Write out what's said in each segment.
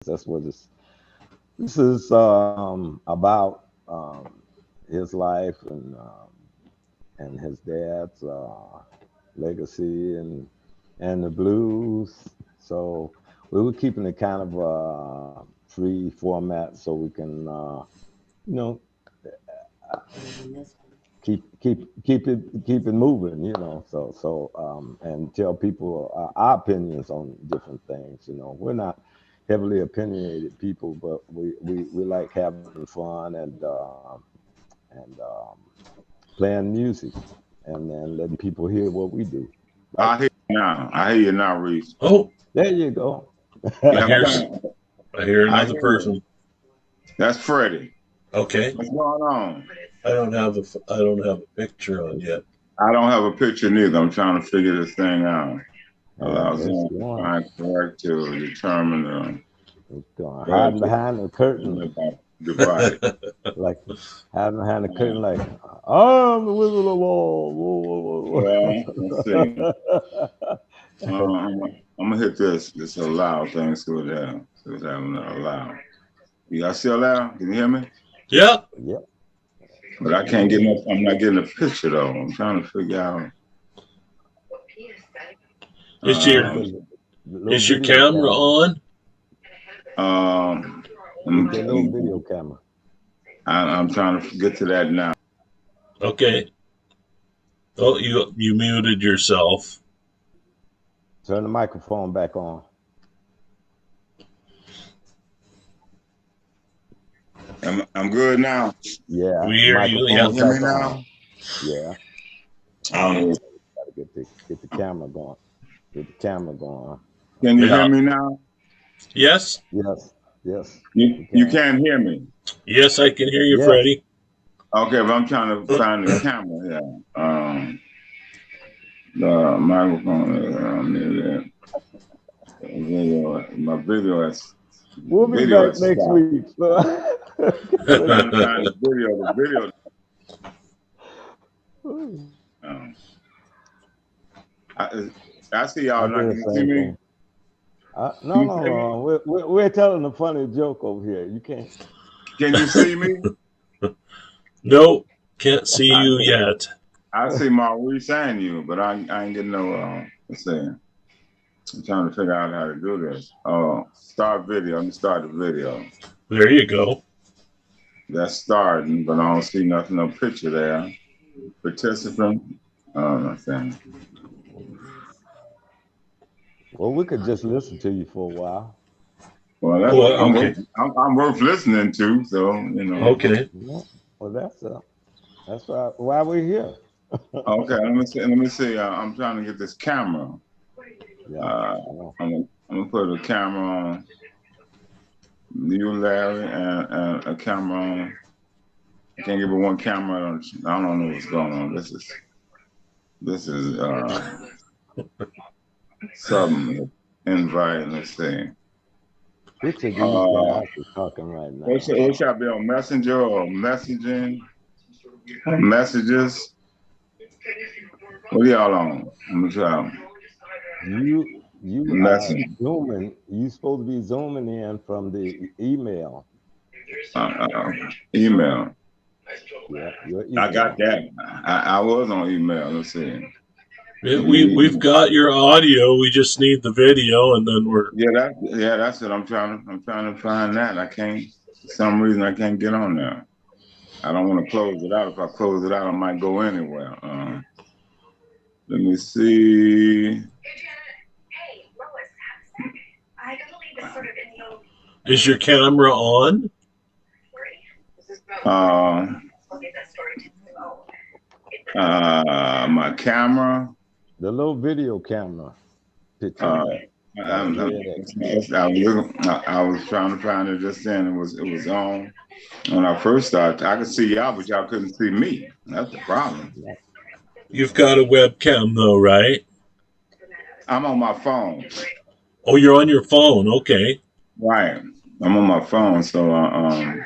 That's what this is about his life and his dad's legacy and the blues. So we were keeping it kind of free format so we can you know keep it moving, and tell people our opinions on different things. We're not heavily opinionated people, but we like having fun and playing music and then letting people hear what we do. Right I hear you now. I hear you now, Reese. Oh, there, you go. I Yeah, I'm hear trying. I hear I another hear you. person. That's Freddie. Okay, What's going on? I don't have a picture on yet. I don't have a picture neither. I'm trying to figure this thing out. Yeah, Allow it's Zoom to going. find correct to determine It's going. whether Hiding to behind the curtain, divide it. like hiding behind the curtain, Uh, like I'm the wizard of Oz. Whoa, well, let's see. whoa, whoa. I'm gonna hit this allow thing. See what that. See what's happening. Allow. You guys still loud? Can you hear me? Yeah, Yep. But I can't get no. I'm not getting a picture though. I'm trying to figure out. is Look at your Um, the little is your video camera camera. on? um, Hit that little video camera. I'm trying to get to that now. Okay. Oh, you muted yourself. Turn the microphone back on. I'm good now. Yeah, We the hear you. Can Yeah. you microphone's hear me back now? on. Yeah. Um, Gotta get the camera going. Get the camera going. can you hear Yeah. me now? Yes. Yes. Yes. We You can. can't hear me. Yes, I can hear you, Yes. Freddie. Okay, but I'm trying to find the camera here. The microphone is near there. Video, my video is We'll be video back is next stopped. week. I'm trying to find the video. The video. Um, I, I see y'all I now. did Can the you see same me? thing. No, Can you no, see me? no. We're telling a funny joke over here. You can't. Can you see me? No, can't see I you see. yet. I see Maurice and you, but I ain't getting no. Let's see. I'm trying to figure out how to do this. Oh, start video. Let me start the video. There you go. That's starting, but I don't see nothing, no picture there. Participant. Oh, nothing. Well, we could just listen to you for a while. Well, Oh, okay. I'm worth listening to. So Okay. Yeah. Well, that's why we're here. Okay, let me see. Let me see. I'm trying to get this camera. Yeah. Uh, Yeah. I'm gonna put a camera on you, Larry, and a camera on. I can't give it one camera. I don't know what's going on. This is something invite. Let's see. Which of these Uh, guys is talking right what now? should I be on Messenger or messaging? Messages. What are y'all on? Let me try You are message. zooming. You supposed to be zooming in from the email. Email. Yeah, your I got email. that. I was on email. Let's see. We've got your audio. We just need the video, and then we're That's it. I'm trying to find that. I can't. For some reason, I can't get on there. I don't want to close it out. If I close it out, I might go anywhere. Let me see. is your camera on? Uh, my camera. The little video camera picture Uh, you got a I'm, red I'm, X. I was trying to find it just then. It was on when I first started. I could see y'all, but y'all couldn't see me. That's the problem. Yeah. You've got a webcam though, right? I'm on my phone. Oh, you're on your phone. Okay. Right. I'm on my phone, so I'm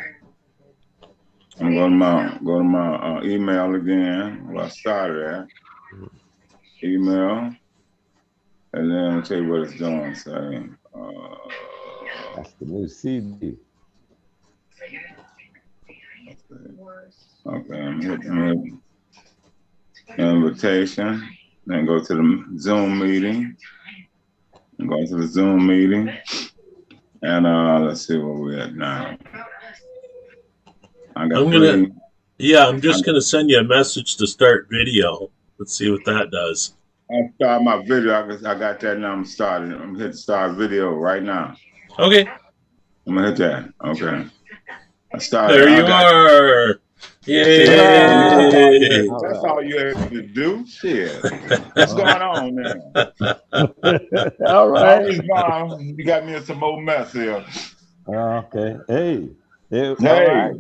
going to my email again. Where I started at email, and then I'll tell you what it's doing. So, That's the new CD. Okay, I'm hitting invitation. Then go to the Zoom meeting. I'm going to the Zoom meeting. And let's see where we're at now. I got I'm gonna, three. yeah, I'm just gonna send you a message to start video. Let's see what that does. I start my video. I got that now. I'm starting. I'm hitting start video right now. Okay, I'm gonna hit that. Okay. I started. there I you got. are. See, Yay! All that's right. all you have to do. Shit. What's Uh, going on, man? all right. Maurice Vaughn, you got me in some more mess here. Okay. Hey. Hey, all Hey, right.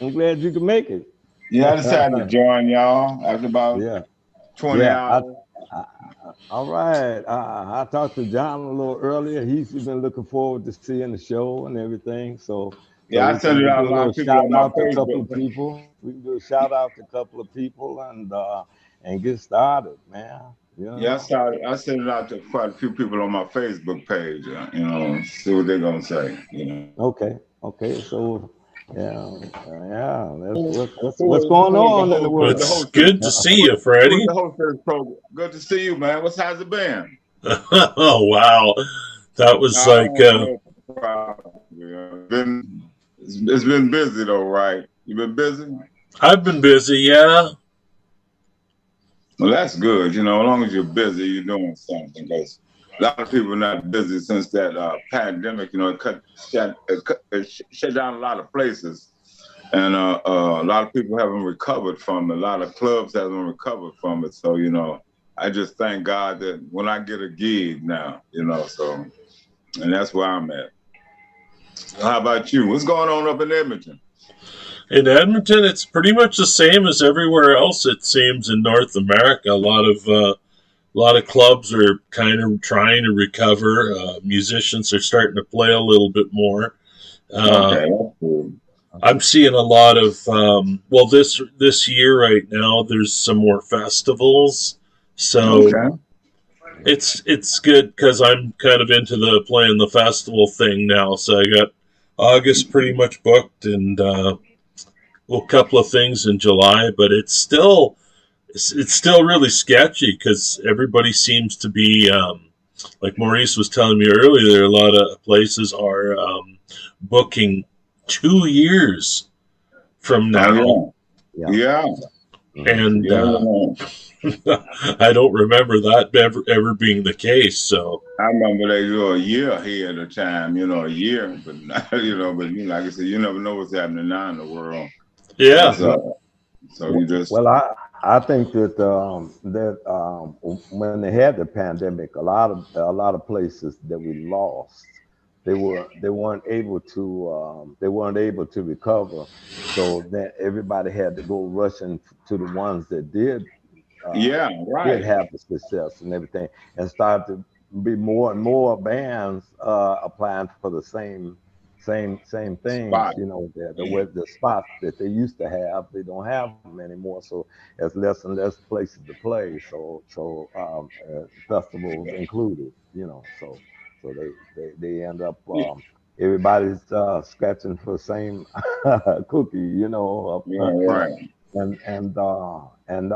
I'm glad you can make it. yeah, I decided to join y'all after about Yeah. 20 Yeah. hours. I, all right. I talked to John a little earlier. He's been looking forward to seeing the show and everything. So Yeah, I we sent can it out do a a lot little of people shout on my out to a couple Facebook. of people. We can do a shout out to a couple of people and get started, man. You Yeah, know. I sent it out to quite a few people on my Facebook page, see what they're gonna say. Okay. Okay. So yeah. Yeah. That's Who, what's going who is the on in the host? Who is the It's world. host? Of, good to see you, who is Freddie. the host of this program? Good to see you, man. How's it been? Oh wow, that was I like don't know. It's been busy though, right? You been busy? I've been busy. Yeah, Well, that's good. As long as you're busy, you're doing something. Because a lot of people are not busy since that pandemic. It shut down a lot of places, and a lot of people haven't recovered from it. A lot of clubs haven't recovered from it. So I just thank God that when I get a gig now, so and that's where I'm at. How about you? What's going on up in Edmonton? in Edmonton, it's pretty much the same as everywhere else. It seems in North America, a lot of clubs are kind of trying to recover. Musicians are starting to play a little bit more. Uh, Okay, that's cool. I'm seeing a lot of this year right now. There's some more festivals, so Okay. it's good because I'm kind of into the playing the festival thing now. So I got August pretty much booked, and a couple of things in July, but it's still really sketchy because everybody seems to be like Maurice was telling me earlier. A lot of places are booking 2 years from now, Oh Yeah. yeah, Mhm. and yeah, yeah. I don't remember that ever being the case. So I remember they do a year ahead of time, a year, but not, like I said, you never know what's happening now in the world. yeah, So, so you just, Well, I think that when they had the pandemic, a lot of places that we lost, they weren't able to recover, so that everybody had to go rushing to the ones that uh, yeah, did right. have the success and everything, and started to be more and more bands applying for the same things. Spot. The spots that they used to have, they don't have them anymore. So there's less and less places to play. So festivals included. So they end up everybody's scratching for the same cookie. Yeah, right. And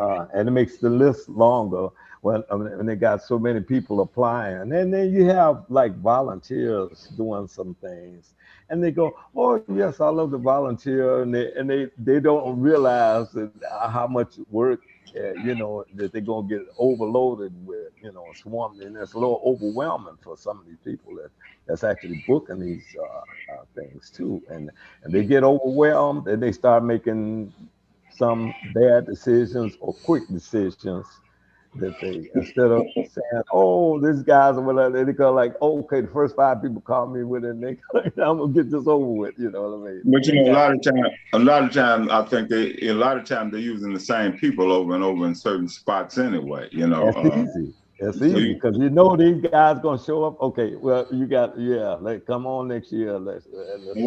it makes the list longer when they got so many people applying. And then you have like volunteers doing some things, and they go, "Oh yes, I love to volunteer," and they don't realize how much work that they're gonna get overloaded with, swarmed, and it's a little overwhelming for some of these people that's actually booking these things too, and they get overwhelmed and they start making some bad decisions or quick decisions that they, instead of saying, "Oh, this guy's or whatever," they go like, "Oh, okay, the first five people call me with it, and they I'm gonna get this over with." You know what I mean? But They a got lot of time, I think a lot of time they're using the same people over and over in certain spots anyway. That's easy. It's So easy because these guys gonna show up. Okay, well, you got, yeah. Like, come on next year. Let's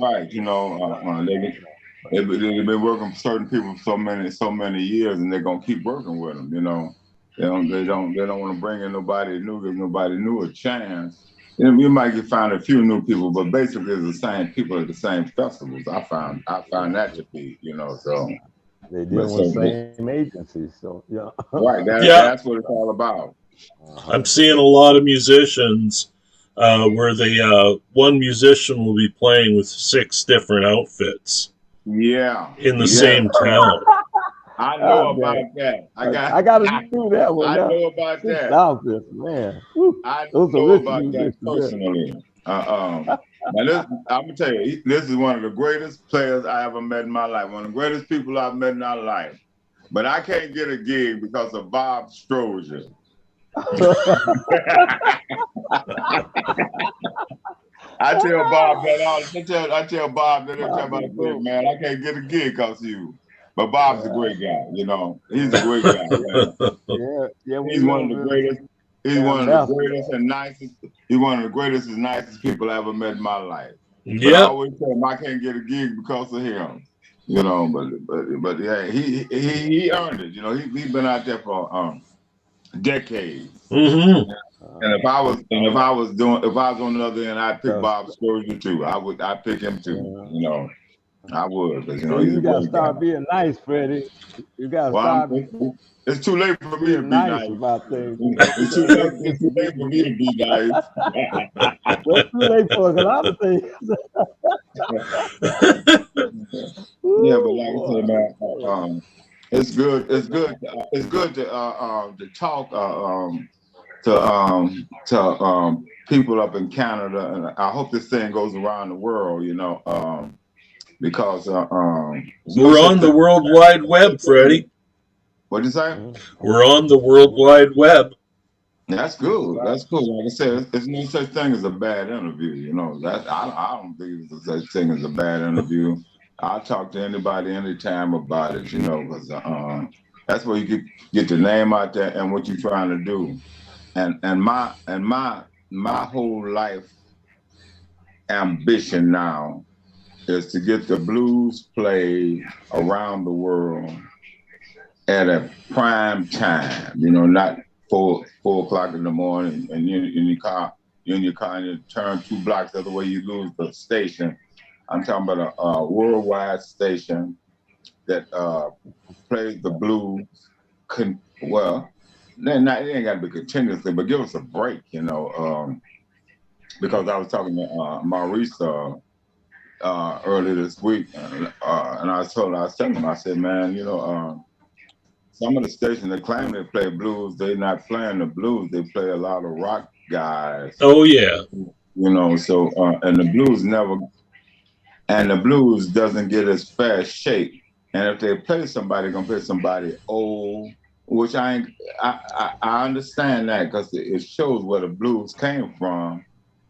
right, they've been working for certain people for so many years, and they're gonna keep working with them. They don't want to bring in nobody new, give nobody new a chance. You might find a few new people, but basically it's the same people at the same festivals. I find that to be, so. They But deal with so, the same agencies, so yeah. right, Yeah, that's what it's all about. I'm Uh-huh. seeing a lot of musicians where one musician will be playing with 6 different outfits Yeah, in the yeah. same town. I know God about dang. that. I got to do that one I now. know about Six that. outfits, man. Woo. I Those are know rich about that musicians there. personally. Now this, I'm gonna tell you, this is one of the greatest players I ever met in my life. One of the greatest people I've met in my life. But I can't get a gig because of Bob Strozier. I tell Bob that all. I tell Bob that every time I say, man, I can't get a gig because of you. But Bob's a great guy, He's a great guy, man. Yeah, we He's one of love the him. greatest. He's one of the Ambassador. greatest and nicest. He's one of the greatest and nicest people I ever met in my life. But I Yep. always tell him I can't get a gig because of him. But yeah, he earned it. He's been out there for decades. Mm-hmm. And if I was on the other end, I'd pick Bob Sturgeon too. I'd pick him too. I would, because So he's you a gotta great guy. start being nice, Freddie. You gotta Well, start it's too late for me to being be nice nice. about things. It's too late for me to be nice. Well, it's too late for a lot of things. Yeah, but Ooh, like I boy. said, man, it's good. It's good to talk to people up in Canada, and I hope this thing goes around the world. Because We're on the World Wide Web, Freddie. What'd you say? We're on the World Wide Web. That's good. That's cool. Like I said, there's no such thing as a bad interview. I don't think there's such thing as a bad interview. I'll talk to anybody anytime about it. Because that's where you get the name out there and what you're trying to do. And my whole life ambition now is to get the blues played around the world at a prime time. Not 4 o'clock in the morning, and you're in your car, and you turn 2 blocks the other way, you lose the station. I'm talking about a worldwide station that plays the blues. It ain't got to be continuously, but give us a break, because I was talking to Maurice earlier this week, and I was telling him, I said, man, some of the stations that claim they play blues, they're not playing the blues. They play a lot of rock guys. Oh yeah. So and the blues doesn't get as fast shape. And if they play somebody, they're gonna play somebody old, which I understand that, because it shows where the blues came from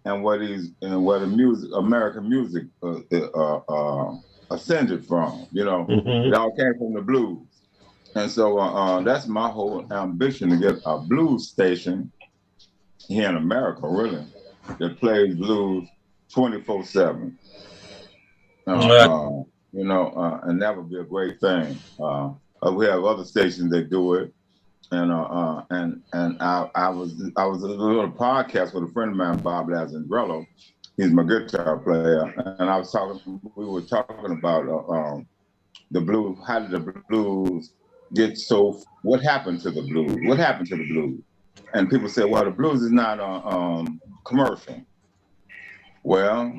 and where the music, American music, ascended from. Mm-hmm. It all came from the blues. And so that's my whole ambition, to get a blues station here in America, really, that plays blues 24/7. And that would be a great thing. We have other stations that do it, and I was a little podcast with a friend of mine, Bob Lazandrello. He's my guitar player, and we were talking about the blues. How did the blues get so? What happened to the blues? What happened to the blues? And people say, well, the blues is not commercial. Well,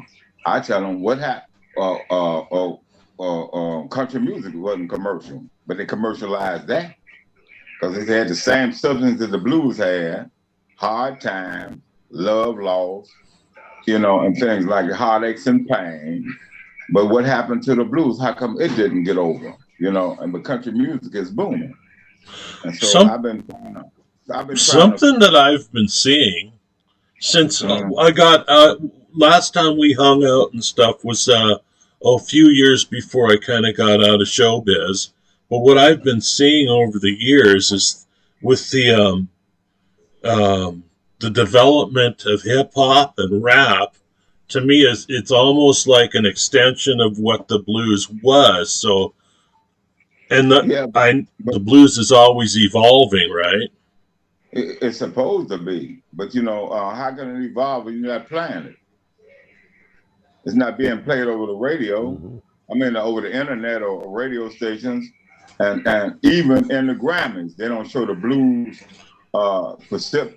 I tell them what happened. Country music wasn't commercial, but they commercialized that because they had the same substance that the blues had: hard times, love, loss, and things like heartaches and pain. But what happened to the blues? How come it didn't get over? And the country music is booming. And so I've been something that I've been seeing since I got last time we hung out and stuff was a few years before I kind of got out of showbiz. But what I've been seeing over the years is with the development of hip hop and rap. To me, it's almost like an extension of what the blues was. So, and the blues is always evolving, right? It's supposed to be, but you know, how can it evolve when you're not playing it? It's not being played over the radio. Hmm. I mean, over the internet or radio stations, and even in the Grammys, they don't show the blues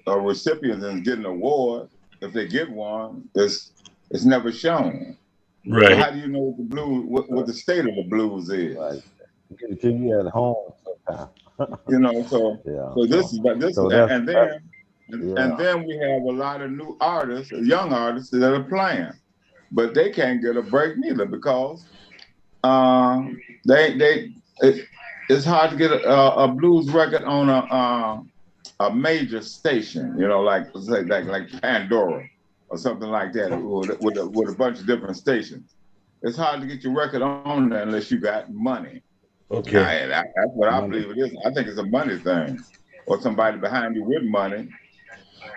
recipients and getting an award. If they get one, it's never shown. So Right. how do you know what the blues, what the state of the blues Right. is? Get it to you at home sometimes. You know, so Yeah. so this is but this So that's and that. then and Yeah. then we have a lot of new artists, young artists that are playing, but they can't get a break neither because they it's hard to get a blues record on a major station, you know, like say like Pandora or something like that, with a bunch of different stations. It's hard to get your record on there unless you got money. Now, Okay. that's what I Money. believe it is. I think it's a money thing, or somebody behind you with money,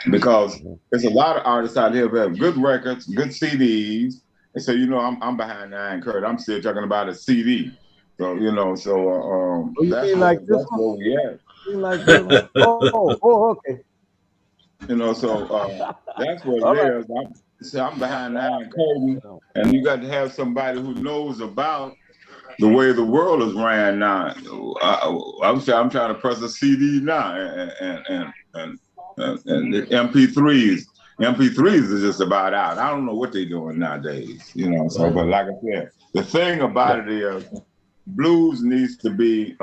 because Mhm. there's a lot of artists out here who have good records, good CDs, and so you know I'm behind the iron curtain. I'm still talking about a CD. So you know, so Oh, you mean like this that's one? where we at. You mean like this one? Oh, okay. You know, so that's what All it right. is. I'm Yeah, behind the yeah, iron curtain, yeah. and you got to have somebody who knows about the way the world is ran now. I'm trying to press a CD now, and the MP3s. MP3s is just about out. I don't know what they're doing nowadays, you know. So, Right. but like I said, the thing about it is, blues needs to be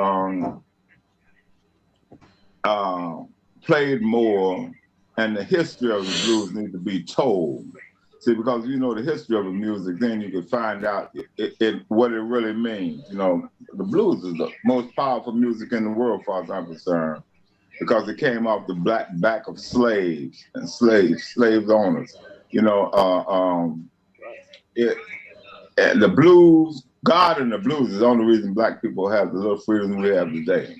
uh, played more, and the history of the blues needs to be told. See, because you know the history of the music, then you could find out what it really means. You know, the blues is the most powerful music in the world, as far as I'm concerned, because it came off the black back of slaves and slave owners. You know, it, and the blues, God and the blues is the only reason black people have the little freedom we have today,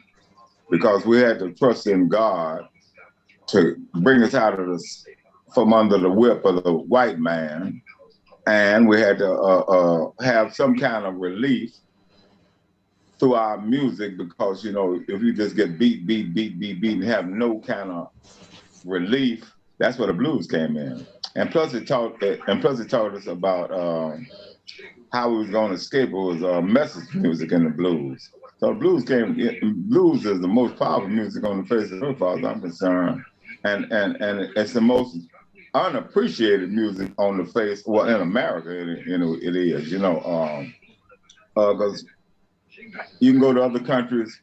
because we had to trust in God to bring us out of this from under the whip of the white man, and we had to have some kind of relief through our music, because you know if you just get beat and have no kind of relief, that's where the blues came in. And plus it taught us about how we was going to escape. It was message music in the blues. So the blues is the most powerful music on the face of the earth, as far as I'm concerned, and it's the most unappreciated music on the face. Well, in America, you know, it is. You know, because you can go to other countries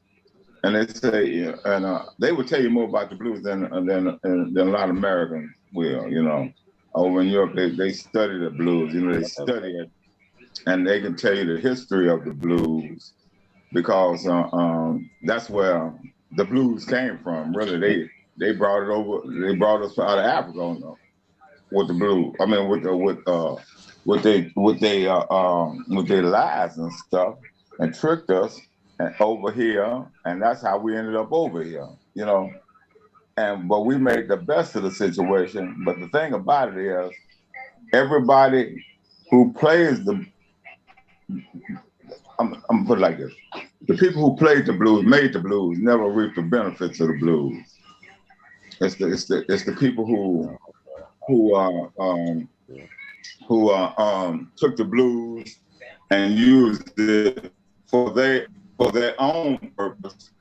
and they say, yeah, and they will tell you more about the blues than a lot of Americans will. You know, over in Europe, they study the blues. You know, they study it, and they can tell you the history of the blues, because that's where the blues came from. Really, they brought it over. They brought us out of Africa with the blues. I mean, with their lies and stuff, and tricked us and over here, and that's how we ended up over here. You know, and but we made the best of the situation. But the thing about it is, everybody who plays the I'm gonna put it like this: the people who played the blues, made the blues, never reaped the benefits of the blues. It's the people who took the blues and used it for their own purpose,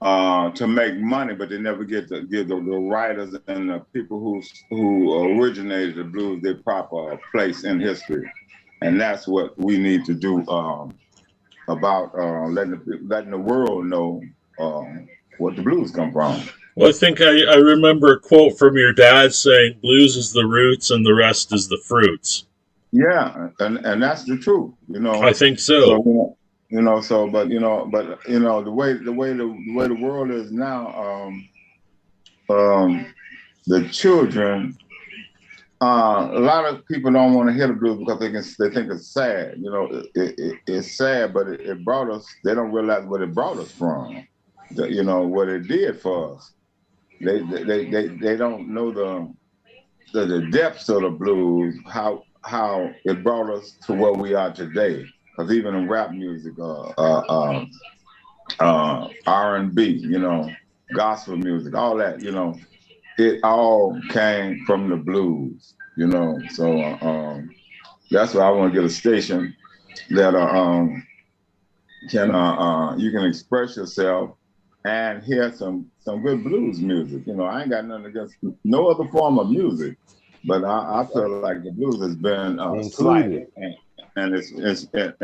to make money, but they never get to give the writers and the people who originated the blues their proper place in history. And that's what we need to do, about letting the world know what the blues come from. Well, I think I remember a quote from your dad saying, "Blues is the roots, and the rest is the fruits." Yeah, and that's the truth, you I know. think So so. but the way the world is now, um, the children. A lot of people don't want to hear the blues because they think it's sad. You know, it's sad, but it brought us. They don't realize what it brought us from. You know what it did for us. They don't know the depths of the blues, how it brought us to where we are today. Because even in rap music, R&B, you know, gospel music, all that, it all came from the blues, So that's why I want to get a station that can you can express yourself and hear some good blues music. I ain't got nothing against no other form of music, but I feel like the blues has been slighted, and it's included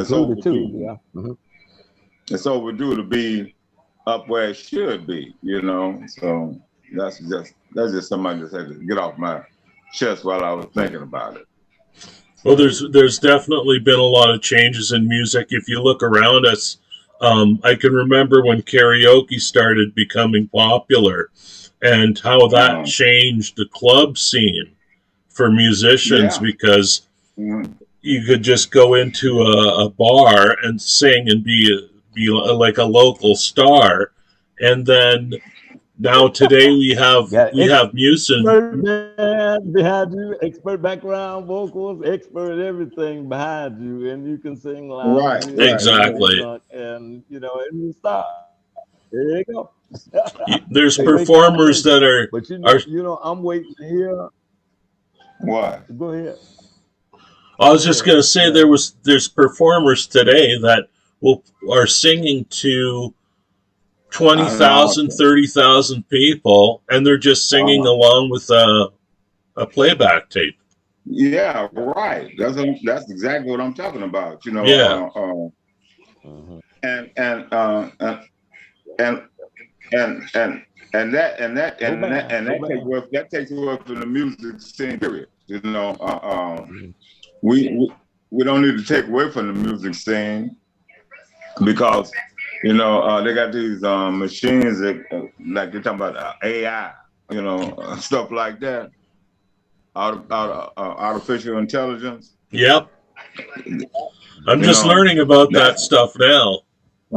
too. overdue. Yeah. Mm-hmm. It's overdue to be up where it should be. So that's just something I just had to get off my chest while I was thinking about it. Well, there's definitely been a lot of changes in music. If you look around us, I can remember when karaoke started becoming popular, and how that changed the club scene for musicians, Yeah. because Mhm. you could just go into a bar and sing and be like a local star, and then now today we have musicians. Expert band behind you, expert background vocals, expert everything behind you, and you can sing Right, loudly right. and get Exactly. drunk, and and you start. There you go. There's They make performers that conversation. But are. I'm waiting to hear. What? Go ahead. I was Go just ahead. gonna say Yeah. there's performers today that are singing to I know. 20,000, 30,000 people, and they're just singing along with a playback tape. Yeah, right. That's exactly what I'm talking about. Yeah. Mm-hmm. And and that takes away from the music scene. Period. Mm-hmm. We don't need to take away from the music scene because they got these machines that like you're talking about AI, stuff like that, artificial intelligence. Yep. I'm just learning about that stuff now.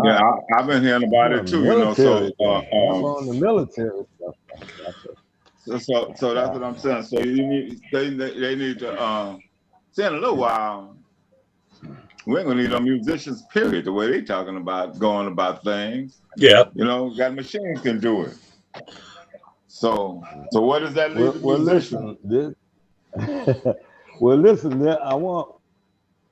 Yeah, I've been hearing about it too. Military stuff. I'm on the military stuff. So that's what I'm saying. So they need to say in a little while. We ain't gonna need no musicians, period. The way they talking about going about things. Yeah. Got machines can do it. So what does that leave the musician? Listen.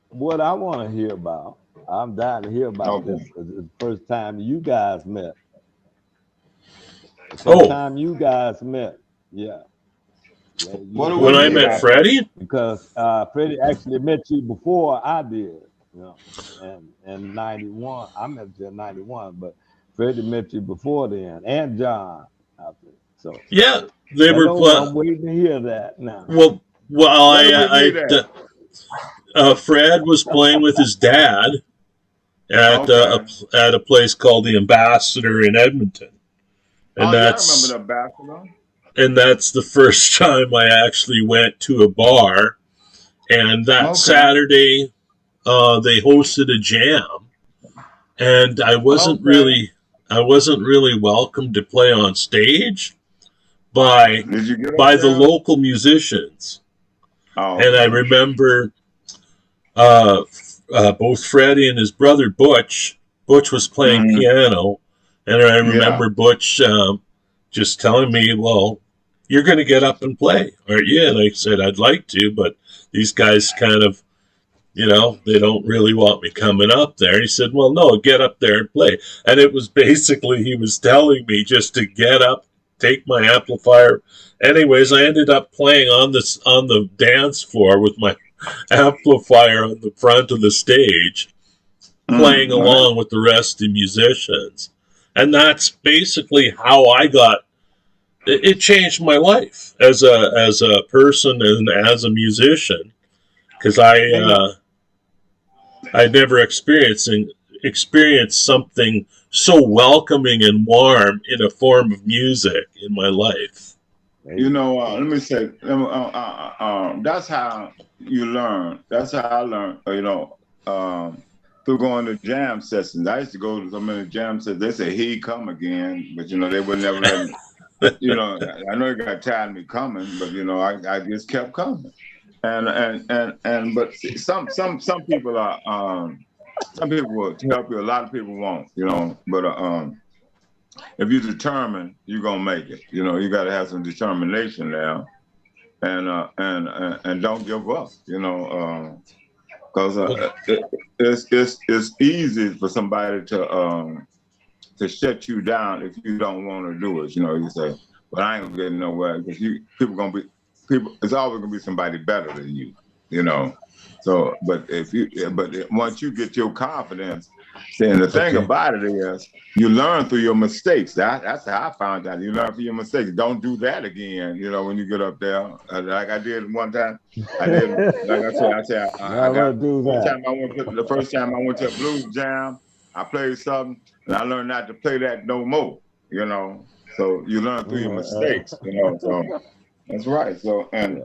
What I want to hear about. I'm dying to hear about this. The first time you guys met. The first time you guys met. Yeah. When I met Freddie? Because Freddie actually met you before I did. And 91. I met you in 91, but Freddie met you before then, and John out there. So yeah, they were. I'm waiting to hear that now. Well, Fred was playing with his dad at a place called the Ambassador in Edmonton, and I remember the Ambassador. And that's the first time I actually went to a bar. And that Saturday, they hosted a jam, and I wasn't really welcome to play on stage by the local musicians. And I remember both Freddie and his brother Butch. Butch was playing piano, and I remember Butch just telling me, "Well, you're going to get up and play, aren't you?" And I said, "I'd like to, but these guys kind of, they don't really want me coming up there." And he said, "Well, no, get up there and play." And it was basically, he was telling me just to get up, take my amplifier. Anyways, I ended up playing on the dance floor with my amplifier on the front of the stage, playing along with the rest of the musicians. And that's basically how I got. It changed my life as a person and as a musician, because I'd never experienced something so welcoming and warm in a form of music in my life. Let me say, that's how you learn. That's how I learned. Through going to jam sessions. I used to go to so many jam sessions. They say he come again, but they would never let me. I know you got tired of me coming, but I just kept coming. But some people are some people will help you. A lot of people won't. But if you're determined, you're gonna make it. You know, you got to have some determination now, and don't give up. You know, because it's easy for somebody to shut you down if you don't want to do it. You know, you say, "But I ain't gonna get nowhere," because people gonna be people. It's always gonna be somebody better than you. You know, so but once you get your confidence, then the thing about it is you learn through your mistakes. That's how I found out. You learn through your mistakes. Don't do that again. You know, when you get up there, like I did one time. I did, like I said, I Never got do that. the first time I went to a blues jam. I played something, and I learned not to play that no more. You know, so you learn through your mistakes. You know, so that's right. So and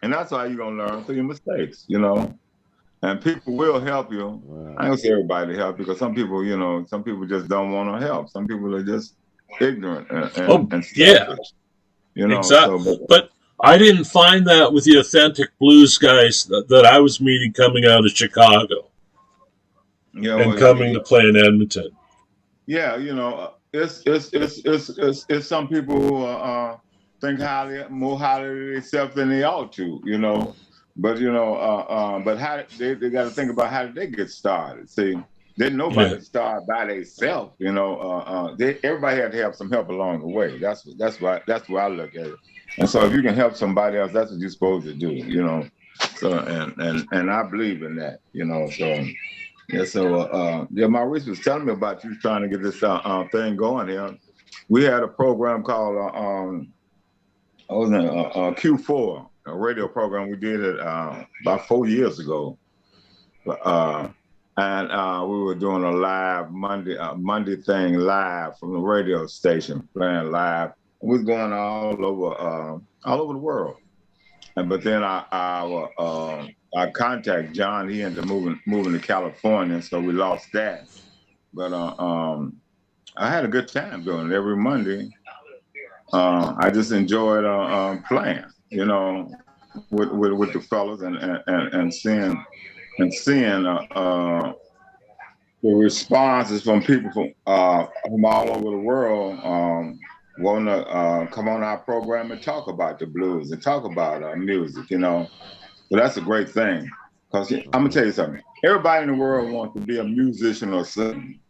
that's how you're gonna learn through your mistakes. You know. And people will help you. Wow. I don't say everybody to help because some people, you know, some people just don't want to help. Some people are just ignorant and selfish. You know, exactly. But I didn't find that with the authentic blues guys that I was meeting coming out of Chicago and coming to play in Edmonton. Yeah, you know, it's some people who think more highly of themselves than they ought to. You know. But you know, but how they got to think about how did they get started? See, didn't nobody start by themselves. You know, everybody had to have some help along the way. That's why I look at it. And so if you can help somebody else, that's what you're supposed to do. You know, so and I believe in that. You know, so yeah. So Maurice was telling me about you trying to get this thing going here. We had a program called Q4. A radio program. We did it about 4 years ago, and we were doing a live Monday thing live from the radio station, playing live. We was going all over the world, but then I contact John. He ended up moving to California, so we lost that. But I had a good time doing it every Monday. I just enjoyed playing. You know, with the fellas and seeing the responses from people from all over the world want to come on our program and talk about the blues and talk about music. You know, so that's a great thing. Because I'm gonna tell you something. Everybody in the world wants to be a musician or something.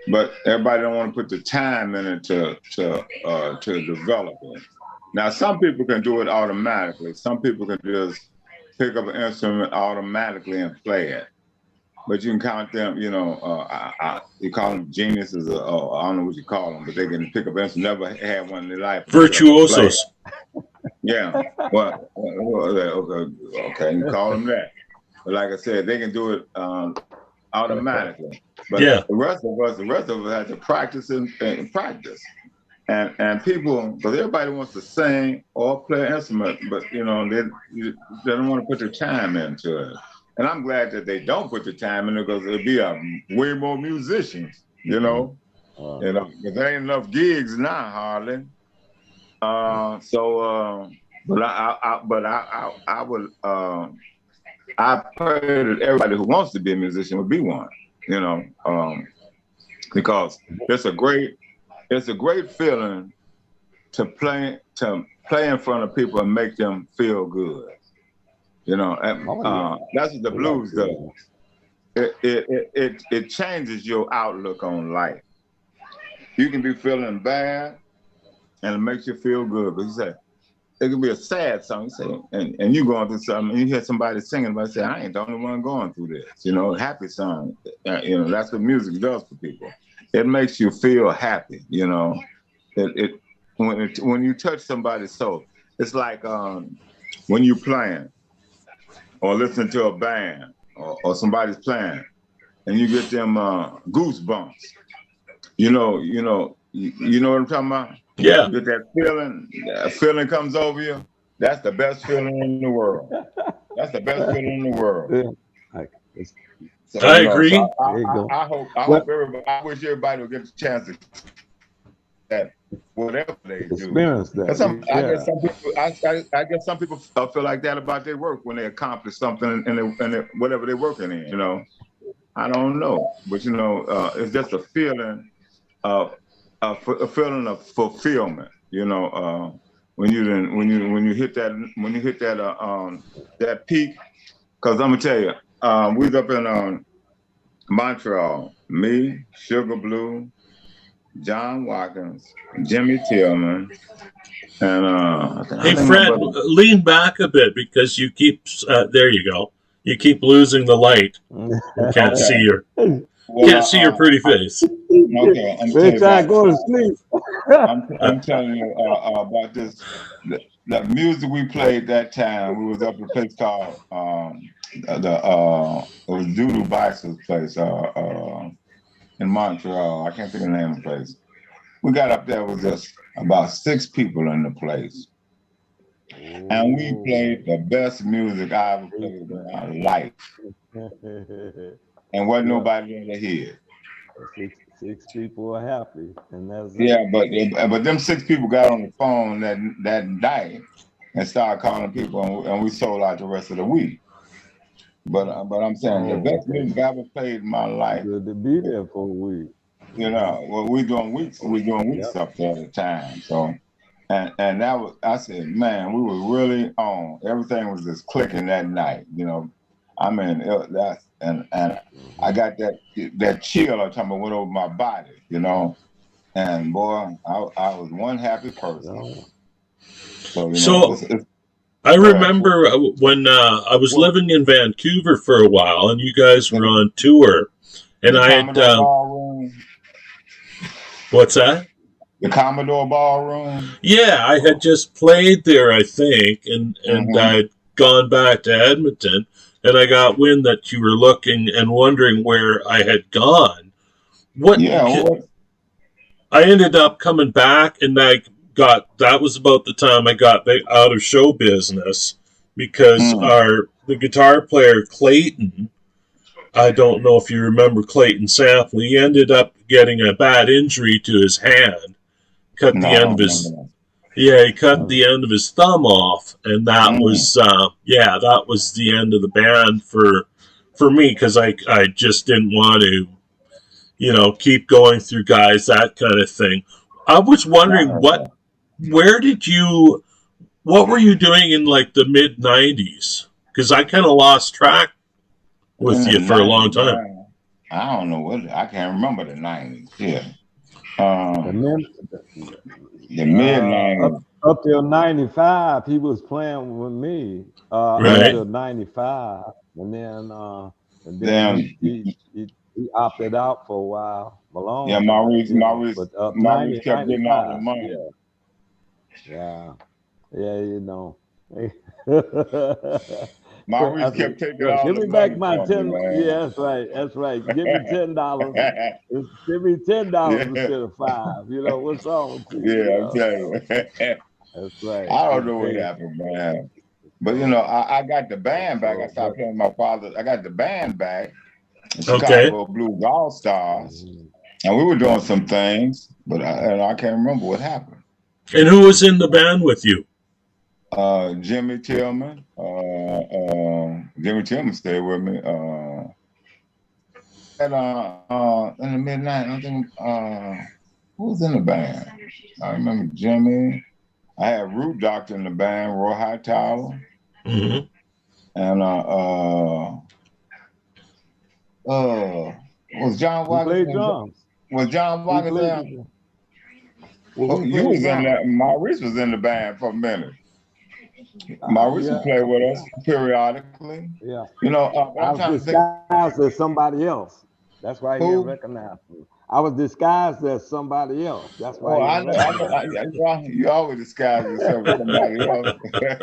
But everybody don't want to put the time in it to develop it. Now, some people can do it automatically. Some people can just pick up an instrument automatically and play it. But you can count them, you know, you call them geniuses, or I don't know what you call them, but they can pick up an instrument, never had one in their life. Virtuosos. Yeah. Well, okay, you call them that. But like I said, they can do it automatically. But the rest of us have to practice and practice. And people, because everybody wants to sing or play an instrument, but you know they don't want to put their time into it. And I'm glad that they don't put the time in it because there'll be way more musicians, you know. You know, because there ain't enough gigs now hardly. But I would I pray that everybody who wants to be a musician would be one, you know, because it's a great feeling to play in front of people and make them feel good. You know, that's what the blues does. It changes your outlook on life. You can be feeling bad, and it makes you feel good. But you say it could be a sad song, you say, and you going through something, and you hear somebody singing, but say, I ain't the only one going through this. You know, happy song. You know, that's what music does for people. It makes you feel happy. You know, when you touch somebody's soul, it's like when you playing or listening to a band or somebody's playing, and you get them goosebumps. You know what I'm talking about? Yeah. You get that feeling comes over you. That's the best feeling in the world. That's the best feeling in the world. Yeah. So, I agree. So I hope everybody. I wish everybody would get the chance to that whatever they do. Experience that. I guess some people feel like that about their work when they accomplish something in whatever they're working in. You know, I don't know, but you know, it's just a feeling of a feeling of fulfillment. You know, when you hit that peak. Because I'm gonna tell you, we was up in Montreal. Me, Sugar Blue, John Watkins, Jimmy Tillman, and I Hey, think my Fred, brother. lean back a bit because you keep. There you go. You keep losing the light. You can't see Okay. your Well, can't see your pretty face. okay. I'm They telling you try to about. go to sleep. Uh, I'm telling you about this. The music we played that time. We was up at a place called it was Doodoo Bice's place in Montreal. I can't think of the name of the place. We got up there with just about 6 people in the place, and we played the best music I ever played in my life, and wasn't Yeah, nobody in the head. six people are happy, and that's Yeah, it. but them 6 people got on the phone that night and started calling people, and we sold out the rest of the week. But I'm saying the Oh, best okay. music I ever played in my life. Good to be there for a week. You know, well, we doing weeks Yep. up there at the time. So and that was I said, man, we were really on. Everything was just clicking that night. You know, I mean that's and I got that chill I'm talking about went over my body. You know, and boy, I was one happy person. No. So you know, so it's I go ahead. remember when I was What living in Vancouver for a while, and you guys were the, on tour, and the I had Commodore Ballroom, what's that? the Commodore Ballroom. Yeah, I had just played there, I think, and Hmm. I'd gone back to Edmonton, and I got wind that you were looking and wondering where I had gone. What Yeah, what? I ended up coming back, and I got that was about the time I got out of show business because Mm, our the guitar player Clayton. I don't know if you remember Clayton Sample. He ended up getting a bad injury to his hand, cut no, the I end of don't his remember yeah, he cut Uh, the end of his thumb off, and that. that Mm, was that was the end of the band for me because I just didn't want to keep going through guys that kind of thing. I was I wondering heard that. where did you what were you doing in like the mid '90s? Because I kind of lost track In with the you for a 90s, long time. man, I don't know what, I can't remember the 90s. Yeah. the Um, men, the mid up 90s. up till '95, he was playing with me. Up Right. till '95, and then Then, he opted out for a while, a yeah, long time, But up Maurice 90 kept getting all the 95, money. yeah, yeah, yeah, I Maurice said, kept taking "Look, all give the me back money my from me, 10." man. Yeah, that's right. That's right. Give me $10. Give me $10 Yeah, instead of five. What's wrong with you? yeah, I'm telling you. That's right. I don't It's know what crazy. happened, man. But you know, So, I got the band back. I so, started playing my father. I got the band back, the Okay. Chicago Blues All Stars, mhm. and we were doing some things, but I can't remember what happened. And who was in the band with you? Jimmy Tillman, Jimmy Tillman stayed with me. In the midnight, I think who was in the band? I remember Jimmy. I had Root Doctor in the band, Roy Hightower, Hmm. and uh, was John He Watkins? played drums. Was John He Watkins played there? the drum. Well, Oh, he you played was in drums. there. Maurice was in the band for a minute. Maurice would Yeah, play with yeah, us periodically. yeah. But I I'm was trying to think disguised as somebody else. That's why he didn't who. recognize me. I was disguised as somebody else. That's Oh, why he didn't recognize you always disguise yourself as somebody else.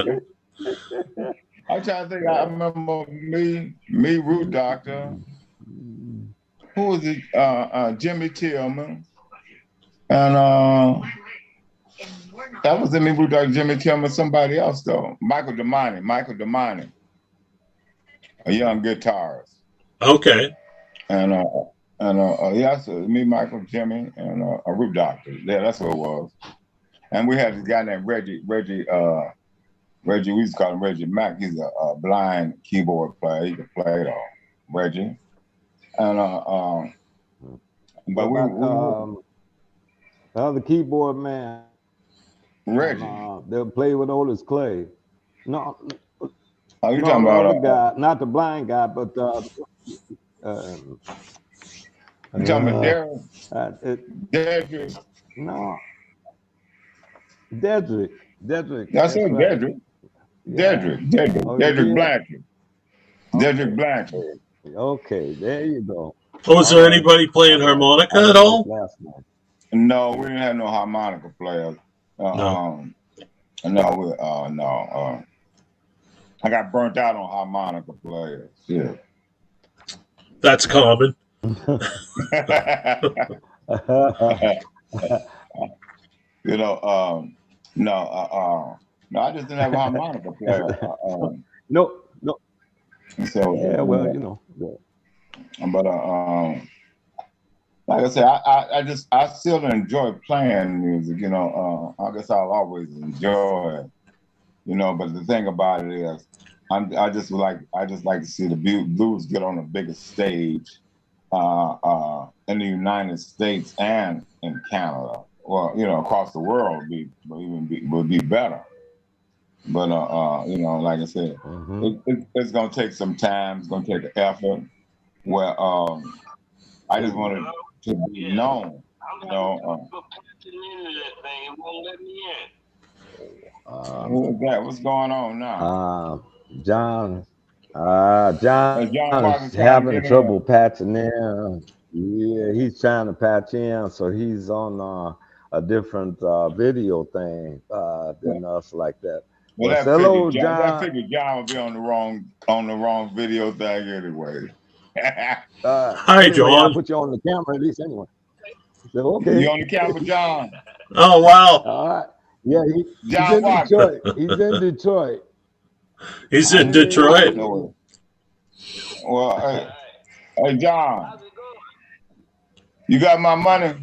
me. I'm trying to think. I Yeah. remember me, Root Doctor. Who was it? Jimmy Tillman, and that wasn't me, Root Doctor, Jimmy Tillman. Somebody else though. Michael Demani, a young guitarist, Okay. and yeah, so me, Michael, Jimmy, and a Root Doctor. Yeah, that's what it was. And we had this guy named Reggie, we used to call him Reggie Mack. He's a blind keyboard player. He can play it all. Reggie. And but What about the other keyboard man? Reggie. They'll play with Otis Clay. No, Oh, you no, talking the other about guy, not the blind guy, but you talking about Daryl? Dedrick. No, Dedrick. I That's said right. Dedrick. Yeah. Dedrick Blanchard. Dedrick Blanchard. Okay, there you go. Was there anybody playing harmonica at all? No, we didn't have no harmonica players. No. No. I got burnt out on harmonica players. Yeah. That's common. You know, no, I just didn't have a harmonica player. No. So yeah, well, you know. But like I said, I still enjoy playing music. You know, I guess I'll always enjoy it. You know, but the thing about it is, I just like to see the blues get on a bigger stage in the United States and in Canada. Well, you know, across the world would be better. But you know, like I said, it's gonna take some time. It's gonna take an effort. Well, I just wanted to be known. You know. Who is that? What's going on now? John is having trouble patching in. Yeah, he's trying to patch in, so he's on a different video thing than us like that. Well, hello, John. John. I figured John would be on the wrong video thing anyway. Hi, anyway, John. I'll put you on the camera at least anyway. So, okay. You on the camera, John? Oh, wow. All right. Yeah, he's in Walker. Detroit. He's in Detroit. He's in Detroit. Well, hey, John, you got my money?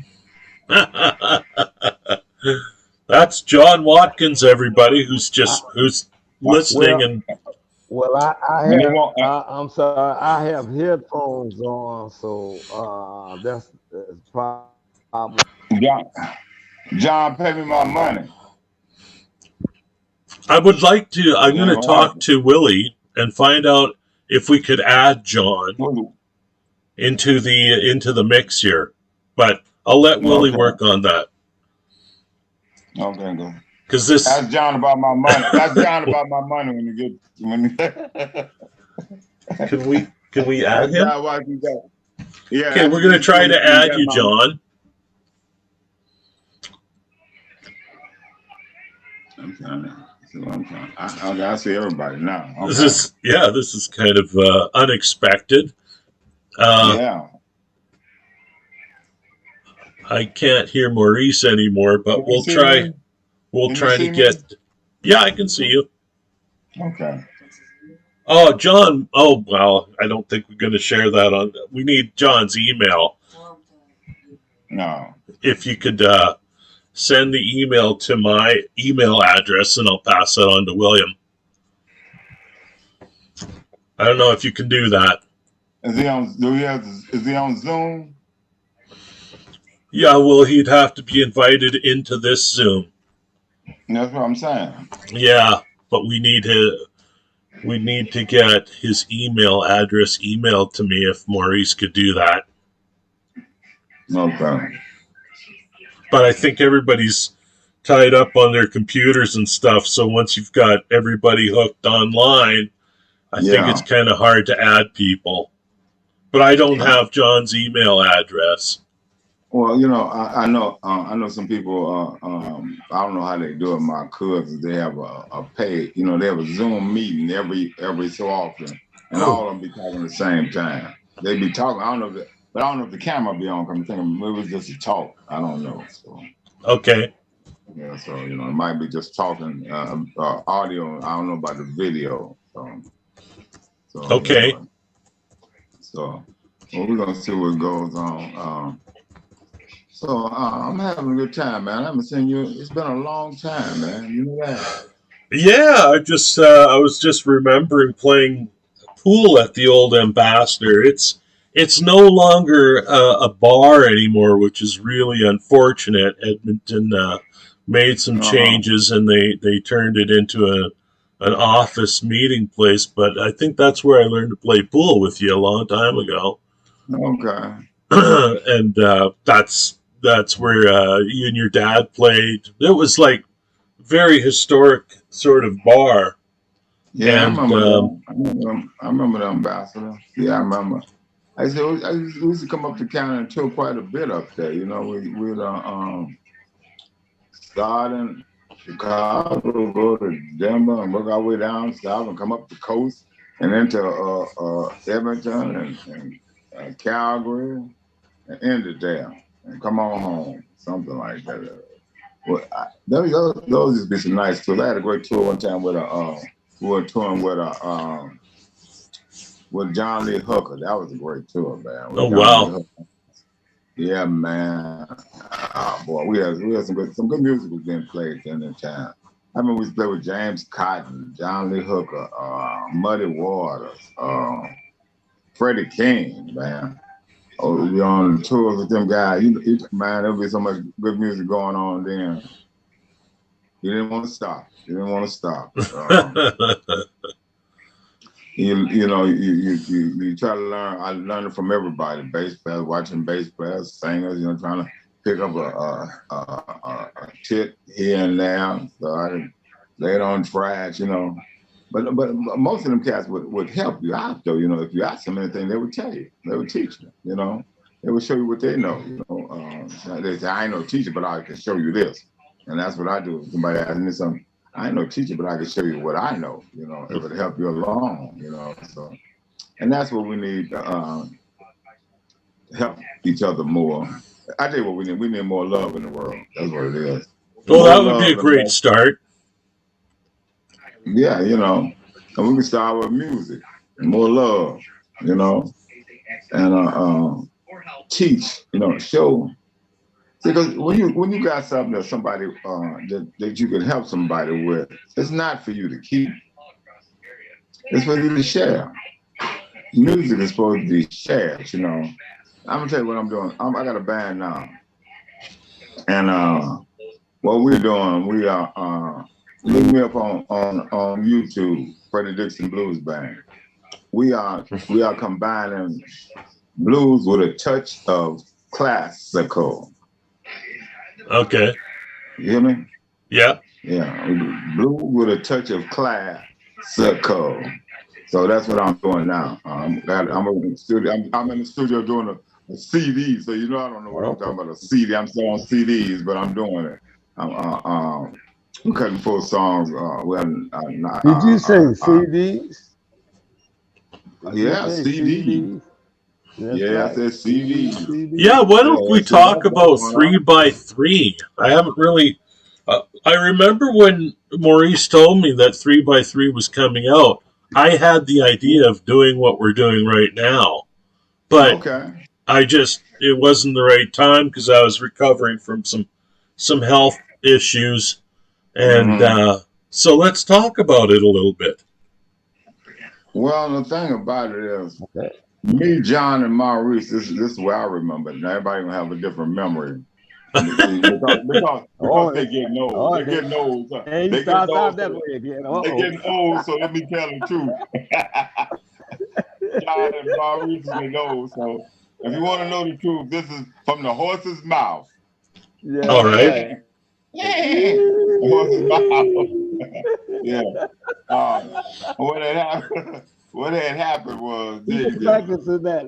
That's John Watkins, everybody, who's listening. Well, I'm sorry. I have headphones on, so that's probably. John, pay me my money. I would like to. I'm going to talk to Willie and find out if we could add John into the mix here. But I'll let Willie work on that. Okay, go. Because this. Ask John about my money. Ask John about my money when you get. Can we add him? Yeah. Okay, we're going to try to add you, John. I'm trying to. I see everybody now. Okay. This is kind of unexpected. Yeah. I can't hear Maurice anymore, but we'll try. We'll try to get. Yeah, I can see you. Okay. Oh, John. Oh, well, I don't think we're going to share that on. We need John's email. No. If you could send the email to my email address, and I'll pass it on to William. I don't know if you can do that. Is he on Zoom? Yeah, well, he'd have to be invited into this Zoom. That's what I'm saying. Yeah, but we need to get his email address emailed to me if Maurice could do that. Okay. But I think everybody's tied up on their computers and stuff, so once you've got everybody hooked online, I think it's kind of hard to add people. But I don't have John's email address. Well, you know, I know some people. I don't know how they do it. My cousins, they have a pay. You know, they have a Zoom meeting every so often, and all of them be talking at the same time. They be talking. I don't know if the camera be on. I'm thinking maybe it's just a talk. I don't know. So. Okay. Yeah. So you know, it might be just talking audio. I don't know about the video. So okay. You know, so well, we're gonna see what goes on. So I'm having a good time, man. I haven't seen you. It's been a long time, man. You know that? Yeah, I was just remembering playing pool at the old Ambassador. It's it's no longer a bar anymore, which is really unfortunate. Edmonton made some changes, and they turned it into an office meeting place. But I think that's where I learned to play pool with you a long time ago. Okay. And that's where you and your dad played. It was like very historic sort of bar. Yeah, And I remember the ambassador. Yeah, I remember. We used to come up to Canada and tour quite a bit up there. You know, we'd start in Chicago, go to Denver, and work our way down south, and come up the coast, and into Edmonton and Calgary, and end it there, and come on home, something like that. Well, those used to be some nice tours. I had a great tour one time we were touring with John Lee Hooker. That was a great tour, man. Oh wow! Yeah, man. Oh, boy, we had some good music was being played in the time. I remember we played with James Cotton, John Lee Hooker, Muddy Waters, Freddie King, man. Oh, we on tours with them guys. Man, there'll be so much good music going on then. You didn't want to stop. You didn't want to stop. You try to learn. I learned it from everybody. Bass players, watching bass players, singers. Trying to pick up a tit here and there. So I lay it on trash. But most of them cats would help you out though. If you ask them anything, they would tell you. They would teach you. They would show you what they know. They say, I ain't no teacher, but I can show you this. And that's what I do. If somebody asks me something, I ain't no teacher, but I can show you what I know. It would help you along. So, and that's what we need to help each other more. I tell you what we need. We need more love in the world. That's what it is. Well, that would be a great start. Yeah, and we can start with music and more love, and teach, show. Because when you got something that somebody that you can help somebody with, it's not for you to keep. It's for you to share. Music is supposed to be shared, I'm gonna tell you what I'm doing. I got a band now, and what we're doing, we are look me up on YouTube, Freddie Dixon Blues Band. We are combining blues with a touch of classical. Okay. You hear me? Yeah. Yeah. Blues with a touch of classical. So that's what I'm doing now. I'm in the studio doing a CD. So I don't know what I'm talking about. A CD. I'm still on CDs, but I'm doing it. We're cutting full songs. Did you say CDs? Yeah, CDs. Yeah, I said CDs. Yeah, why don't we talk about 3x3? I haven't really. I remember when Maurice told me that 3x3 was coming out. I had the idea of doing what we're doing right now, but it wasn't the right time because I was recovering from some health issues, and so let's talk about it a little bit. Well, the thing about it is, me, John, and Maurice, this is where I remember it. Now, everybody gonna have a different memory. because they're getting old. They're getting old. They're getting old, so let me tell the truth. John and Maurice are getting old, so if you want to know the truth, this is from the horse's mouth. Yeah. All right. Horse's mouth. Yeah. What had happened was practicing that.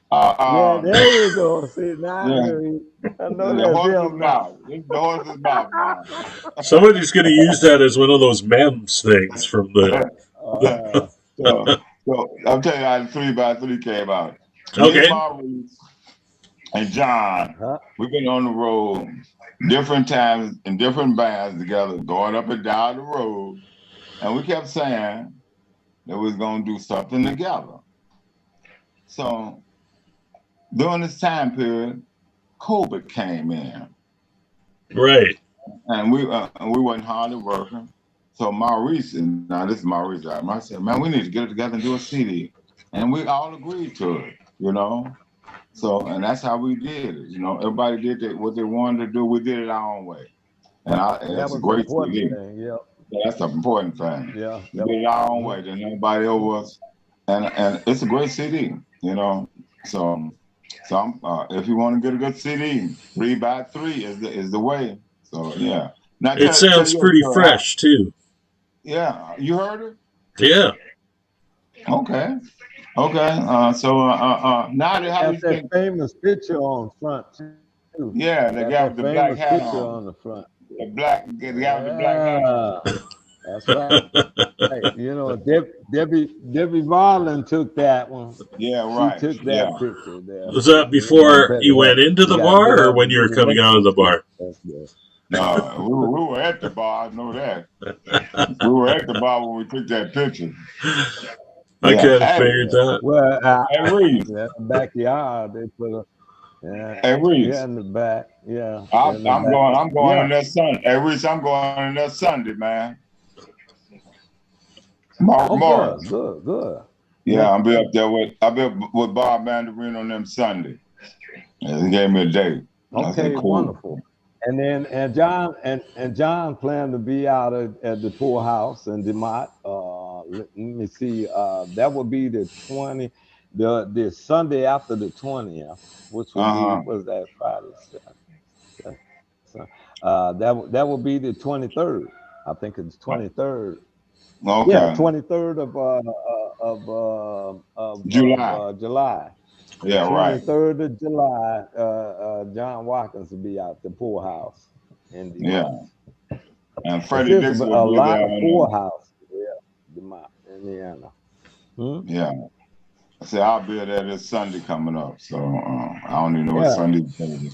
yeah, there you go. See now, I know the horse's mouth. It's the horse's mouth now. Somebody's going to use that as one of those memes things from the. So I'm telling you how the 3x3 came out. Okay. Me, Maurice, and John, we've been on the road different times in different bands together, going up and down the road. And we kept saying that we was going to do something together. So during this time period, COVID came in. Right. And we wasn't hardly working. So Maurice, and now this is Maurice, right? I said, man, we need to get it together and do a CD. And we all agreed to it, you know? So, and that's how we did it. You know, everybody did what they wanted to do. We did it our own way. And That it's a was the great important CD. thing. Yeah, Yeah, that's the important thing. yeah. We did it our own way. There's nobody over us. And it's a great CD, you know? So I'm, if you want to get a good CD, 3x3 is the way. So, yeah. Now, It tell sounds your pretty story. fresh too. Yeah, you heard it? Yeah. Okay. Okay. Now how do Got you that think? famous picture on front too. Yeah, the Got guy with that the black famous hat picture on. on the front. The guy with the black hat on. Yeah, that's right. You know, Debbie Vaughn took that one. Yeah, She right. took Yeah. that picture there. Was that You know, before you went into you the got to bar or have a when you were good coming out of the relationship. bar? That's good. No, we were at the bar. I know that. We were at the bar when we took that picture. I Yeah. kind of Hey, figured that. Well, hey Reese. yeah, backyard they put a yeah, Hey yeah Reese. in the back. Yeah, I'm in the back. going Yeah. in there Sunday. Hey Reese, I'm going in there Sunday, man. Oh, Morris. good. Yeah, I'll be up with Bob Mandarin on them Sunday. Yeah, he gave me a date. I said, Okay, cool. wonderful. And then and John planned to be out at the poorhouse in DeMott. Let me see. That would be the the Sunday after the 20th, which would be was that Friday. So, that would be the 23rd. I think it's 23rd. Yeah, Okay. 23rd July. July. The Yeah, right. 23rd of July, John Watkins will be out the poorhouse in Yeah. DeMont. And Because Freddie there's Dixon will a be lot there of on poorhouses there, DeMont, Indiana. Yeah. I said I'll be there this Sunday coming up. So I don't even know what Yeah, Sunday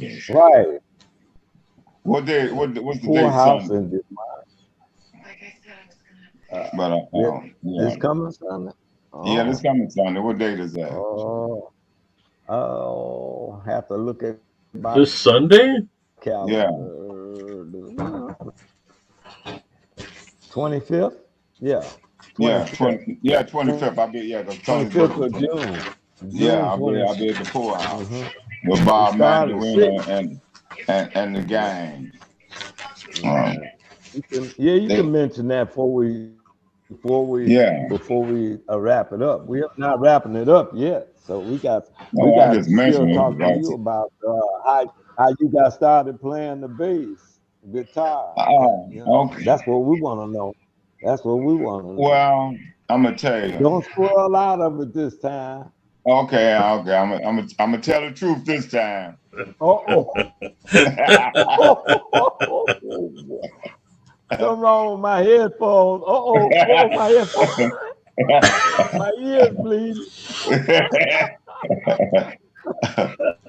is. right. What day? What's the date Poorhouse Sunday? in DeMont. But This yeah. coming Sunday. Yeah, this Oh, coming Sunday. What date is that? Have to look at my This Sunday? Yeah. calendar. 25th? Yeah. Yeah, 25th. 25th. I'll be, yeah, because Tony's 25th birthday. of June. Yeah, June 20th. I'll be at the poorhouse Mm-hmm. with It Bob started at 6. Mandarino and the gang. Yeah. You They, can mention that yeah. before we wrap it up. We are not wrapping it up yet, so we got No, I to just still mentioned it talk to because you about how you got started playing the bass guitar. You know, okay. that's what we want to know. That's what we want to know. Well, I'm gonna tell you. Don't spoil out of it this time. Okay. I'm gonna tell the truth this time. Oh. Something wrong with my headphones. My headphones. My ears bleeding.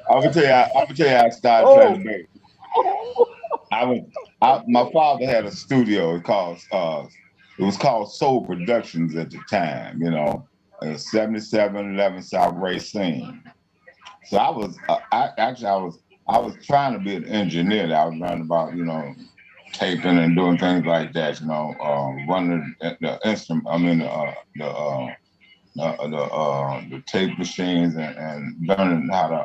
I'm gonna tell you how I started playing the bass. My father had a studio. It was called Soul Productions at the time. You know, 7711 South Racine. So I was I was trying to be an engineer. I was learning about taping and doing things like that. Running the instrument. I mean the tape machines and learning how to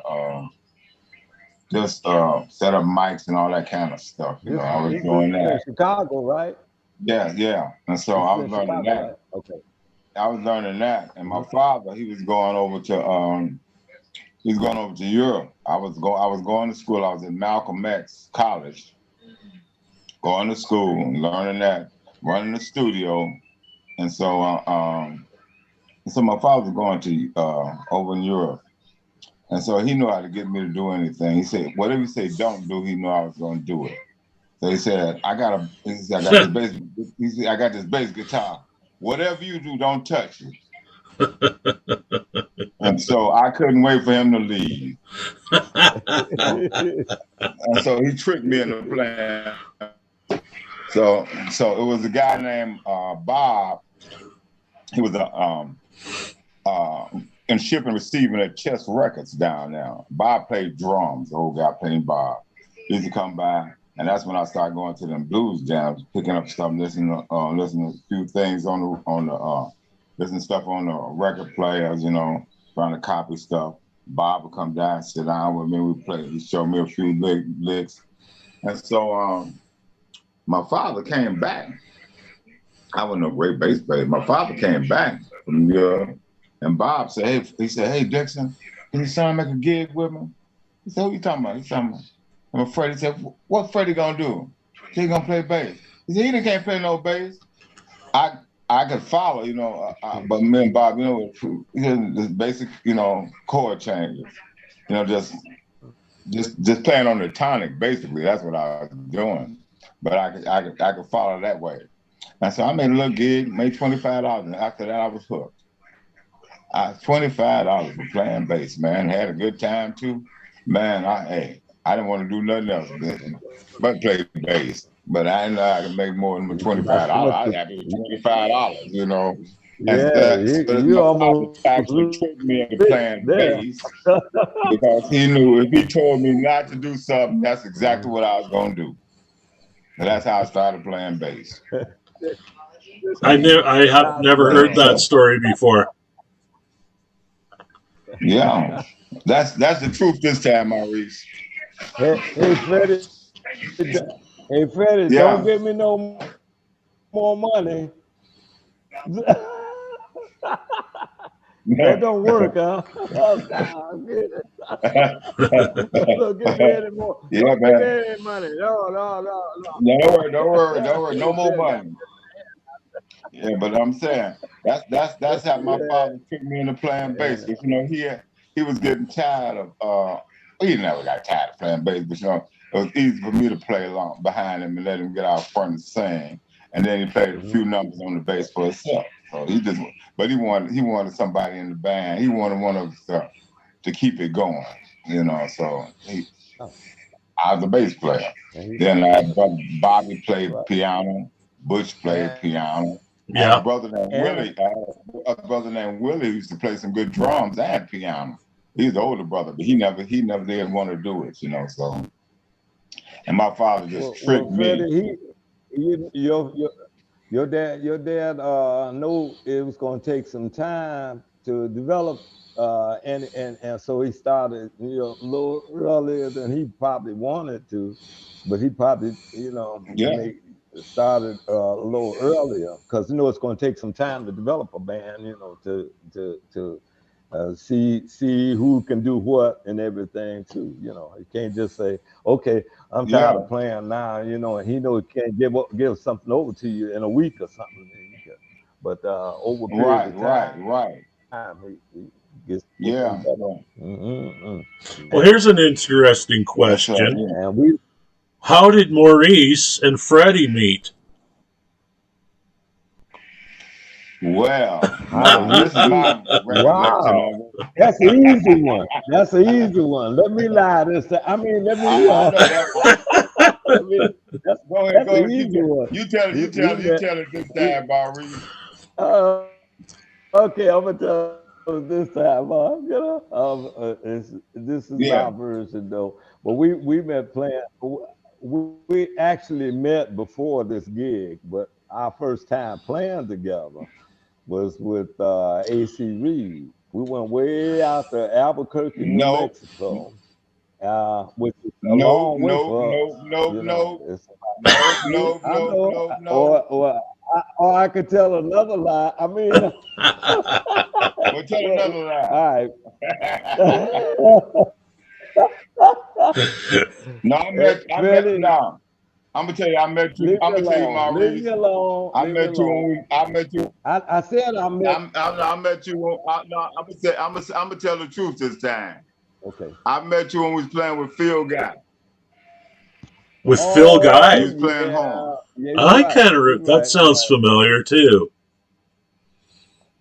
just set up mics and all that kind of stuff. I was doing This is in that. Chicago, right? Yeah. And so This I is was in learning Chicago, that. right? Okay. I was learning that, and my father, he was going over to Europe. I was going to school. I was at Malcolm X College, going to school, learning that, running the studio, and so my father was going to over in Europe, and so he knew how to get me to do anything. He said, whatever you say don't do, he knew I was going to do it. So he said, I got this bass. He said, I got this bass guitar. Whatever you do, don't touch it. And so I couldn't wait for him to leave. And so he tricked me into playing. So it was a guy named Bob. He was in shipping and receiving at Chess Records down there. Bob played drums. The old guy playing Bob. He used to come by And that's when I started going to them blues jams, picking up stuff, listening to a few things listening stuff on the record players, trying to copy stuff. Bob would come down, sit down with me. We play. He showed me a few licks, and so my father came back. I wasn't no great bass player. My father came back from Europe, and Bob said, "Hey, Dixon, can your son make a gig with me?" He said, "Who you talking about?" He's talking about. And Freddie said, "What Freddie gonna do? He gonna play bass." He said, "He can't play no bass." I could follow, but me and Bob, just basic, chord changes, just playing on the tonic. Basically, that's what I was doing. But I could follow that way. And so I made a little gig, made $25, and after that I was hooked. $25 for playing bass, man. Had a good time too, man. I didn't want to do nothing else but play bass. But I didn't know I could make more than $25. I got to do $25, Yeah, And you my father almost actually tricked me into playing bass because he knew if he told me not to do something, that's exactly what I was going to do. And that's how I started playing bass. I have never heard that story before. Yeah, that's the truth this time, Maurice. Hey, Freddie. Hey, Freddie, Yeah. don't give me no more money. That don't work, huh? Don't give me any more. Yeah, Don't man. give me any money. No. Don't worry. No more money. Yeah, but I'm saying that's how my father took me into playing bass. Because he was getting tired of he never got tired of playing bass, but it was easy for me to play along behind him and let him get out front and sing. And then he played a few numbers on the bass for himself. So he wanted somebody in the band. He wanted one of us to keep it going, So I was a bass player. Then Bobby played piano. Butch played piano. I had a brother named Willie who used to play some good drums and piano. He's the older brother, but he never did want to do it, So, and my father just tricked me. Your dad knew it was going to take some time to develop, and so he started, a little earlier than he probably wanted to, but he probably, started a little earlier because it's going to take some time to develop a band, to see who can do what and everything too. You can't just say, "Okay, I'm tired of playing now," and he can't give something over to you in a week or something. But over a period of time, right. He gets Well, here's an interesting question. And how did Maurice and Freddie meet? Well, this is my recollection of it. That's an easy one. That's an easy one. Let me lie this time. I mean, let me. I know that one. Go ahead. You tell it this time, Maurice. Okay, I'm gonna tell it this time. This is my version though. But we met playing. We actually met before this gig, but our first time playing together was with AC Reed. We went way out to Albuquerque, New Mexico, which is a long way for us. Or I could tell another lie. I mean, well, tell another lie. All right. No, I met now. I'm gonna tell you, I met you. I'm gonna tell you, Maurice. Leave me alone. I met you. I said I met. I met you. I'm gonna tell the truth this time. Okay. I met you when we was playing with Phil Guy. With Phil Guy? He was playing home. I kind of that sounds familiar too.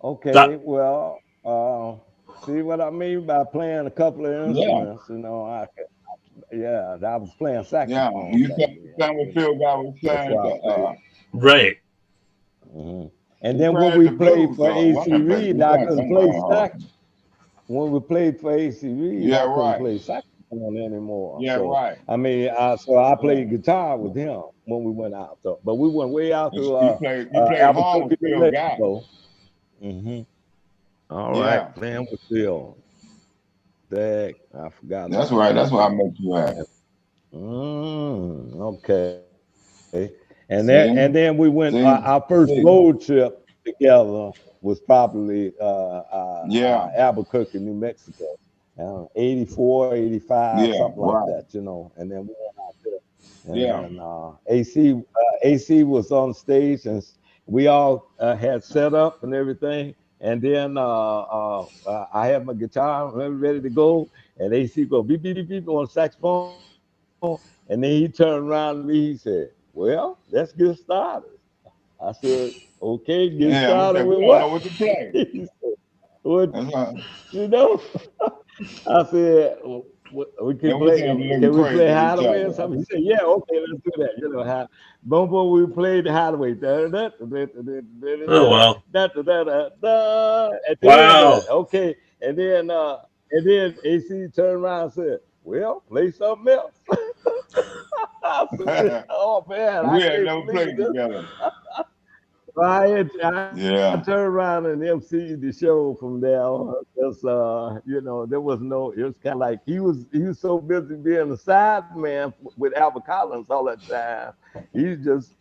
Okay. Well, see what I mean by playing a couple of instruments. I was playing saxophone. Yeah, you playing with Phil Guy. Was playing right. Mm-hmm. And then when we played for AC Reed, I couldn't play sax. When we played for AC Reed, I couldn't play saxophone. on anymore. Yeah, So right. I mean, so I Yeah. played guitar with him when we went out. So, but we went way out to You played horn with Albuquerque, New Phil Guy. Mexico. hmm All right, Yeah, playing with Phil. Dag, I forgot that's about right. that. That's where I met you at. Okay. And See, then we went see, our first see. road trip together was probably Yeah, Albuquerque, New Mexico. 84, 85, yeah, something like right. that, and then we went out there, and Yeah. then AC was on stage, and we all had set up and everything. And then I had my guitar ready to go, and AC go beep beep beep beep on saxophone, and then he turned around to me. He said, "Well, let's get started." I said, "Okay, get Yeah, we started said we with don't know what?" what to play. He said, "What That's right. you know?" I said, "We can And we play. said we looking Can we play crazy at each Hideaway or other. something?" He said, "Yeah, okay, let's do that." Boom, boom. We played the Hideaway. Oh wow. At the end of Wow. it, okay, and then AC turned around and said, "Well, play something else." I said, "Oh man, I We had can't never believe played this." together. So I Yeah. turned around and emceed the show from there on. Because there was no. It was kind of like he was so busy being a side man with Albert Collins all that time. He just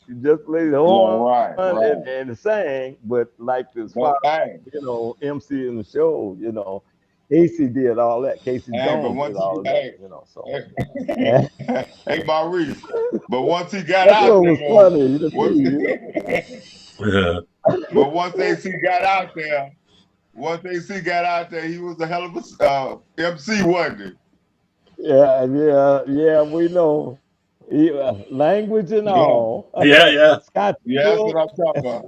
played the Yeah, horn right, right. and sang, but like as But far hey, emceeing the show, Casey did all that. Casey but Jones did once he all of that. hey, So hey, yeah, hey Maurice. But once he got that's out what there was though, funny to once, me. Yeah. but once AC got out there, he was a hell of a MC, wasn't he? Yeah, yeah, yeah, we know. Language and Yeah. all. Yeah, yeah. Scotch Yeah, that's what Field. I'm talking about.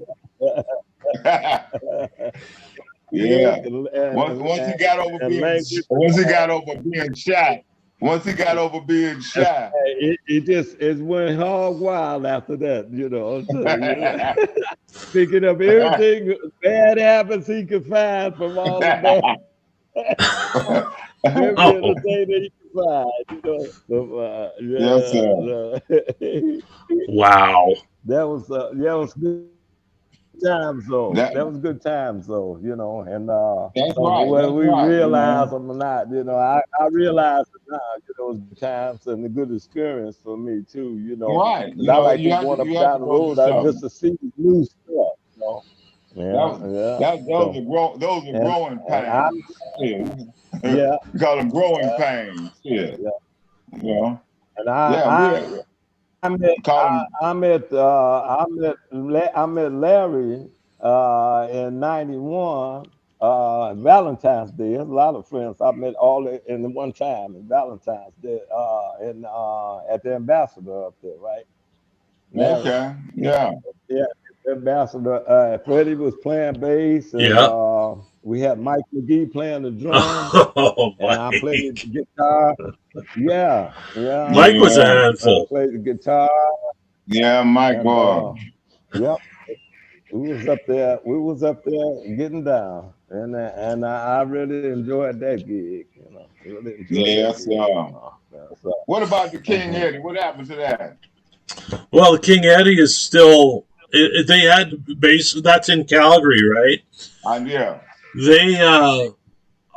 Yeah, Yeah. Once he got over and being language and once he all. got over being shy, once he got over being That's shy. right. It went hog wild after that, I'm telling you. Picking up everything bad habits he could find from all the bad, every Oh entertainer he could find, Yes, sir. wow. that was good times though. That That was good times though, and that's so right. whether That's we right. realize them or not, I realize it now, it was good times and a good experience for me too, Right. because I like to going up You and have to down the go through road just something. to see new stuff. That Yeah, was yeah. those So are growing and I pains. Yeah. yeah, We call them growing pains. Yeah. yeah, You know. and Yeah, I met call them. I met Larry in '91 Valentine's Day. There's a lot of friends I met all in the one time in Valentine's Day in at the Ambassador up there, right? Larry, Okay. Yeah. yeah, the Ambassador. Freddie was playing bass, and Yeah. we had Mike McGee playing the drums, Oh and I played Mike. the guitar. Yeah, yeah, Mike was a Yeah. handful. played the guitar, Yeah, Mike and boy. yep. We was up there getting down, and I really enjoyed that gig. Really enjoyed that Yes, gig. sir. So, What about the King mhm. Eddie? What happened to that? Well, the King Eddie is still. They had base. That's in Calgary, right? Yeah. They.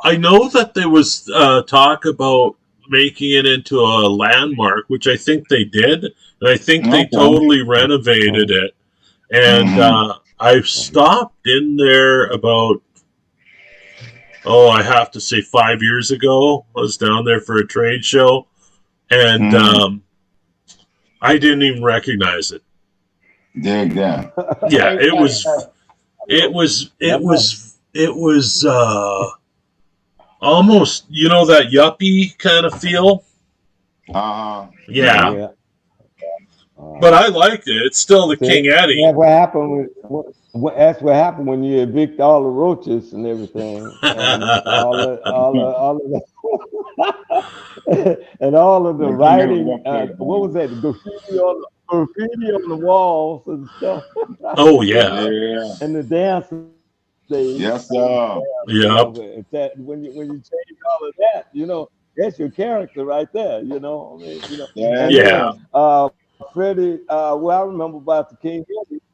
I know that there was talk about making it into a landmark, which I think they did, and I think they Okay. totally renovated it. And Mm-hmm. I've stopped in there about, I have to say 5 years ago. I was down there for a trade show, and Mm-hmm. I didn't even recognize it. Dig that. Yeah, Hey, it hey, was, it was, I it know. was, it was almost, that yuppie kind of feel. uh-huh. Yeah, Yeah. but I liked it. It's still the See, King Eddie. that's what happened that's what happened when you evict all the roaches and everything, and and all of the They couldn't hear writing. what place, What man. was that? Graffiti on the walls and stuff, Oh yeah, Yeah. and the dances stage. Yes, sir. Yeah, yep. but it's that when you change all of that, that's your character right there. You know, I mean, you know. Yeah, And it then Yeah. is. Freddie, what I remember about the King,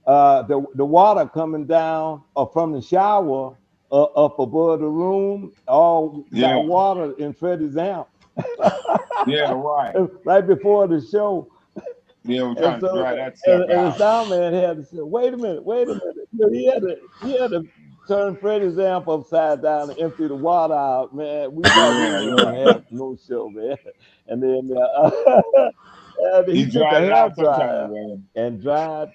the water coming down from the shower up above the room, all got Yeah, water in Freddie's amp yeah, right. right before the show. Yeah, we're And trying to so, dry that stuff and the out. sound man had to say, wait a minute. You know, he had to turn Freddie's amp upside down and empty the water out, man. We thought we Yeah, were you're gonna right. have no show, man. And then and he He took a dried it hair out some kind of dryer way. and dried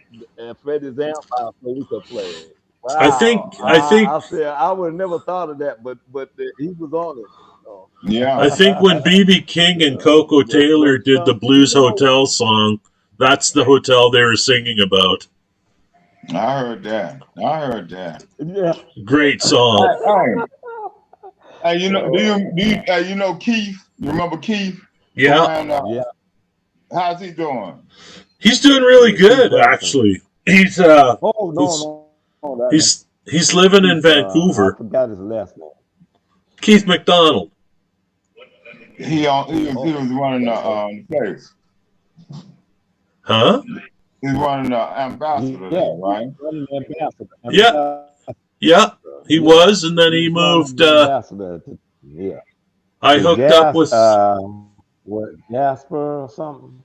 Freddie's amp out so we could play it. I think Wow. I think I said I would have never thought of that, but he was on it. So. I Yeah, think when BB King and Yeah, Coco Taylor but did the some, you Blues know, Hotel song, that's the hotel they were singing about. I heard that. I heard that. yeah. Great song. Hey, hey, you know, Uh, you know Keith? You remember Keith? Yeah, Man, yeah, how's he doing? he's doing really yeah, Keith good Hudson. actually. Oh He's no, that he's living in Keith. I Vancouver. forgot his last name. Keith McDonald. He Oh, was running okay. the place. Huh? He's running the ambassador Yeah, there, he's right? running the ambassador. Yeah, yeah. He Yeah, was, and then he he's running moved. the ambassador. Yeah, I to hooked up with. What Jasper or something?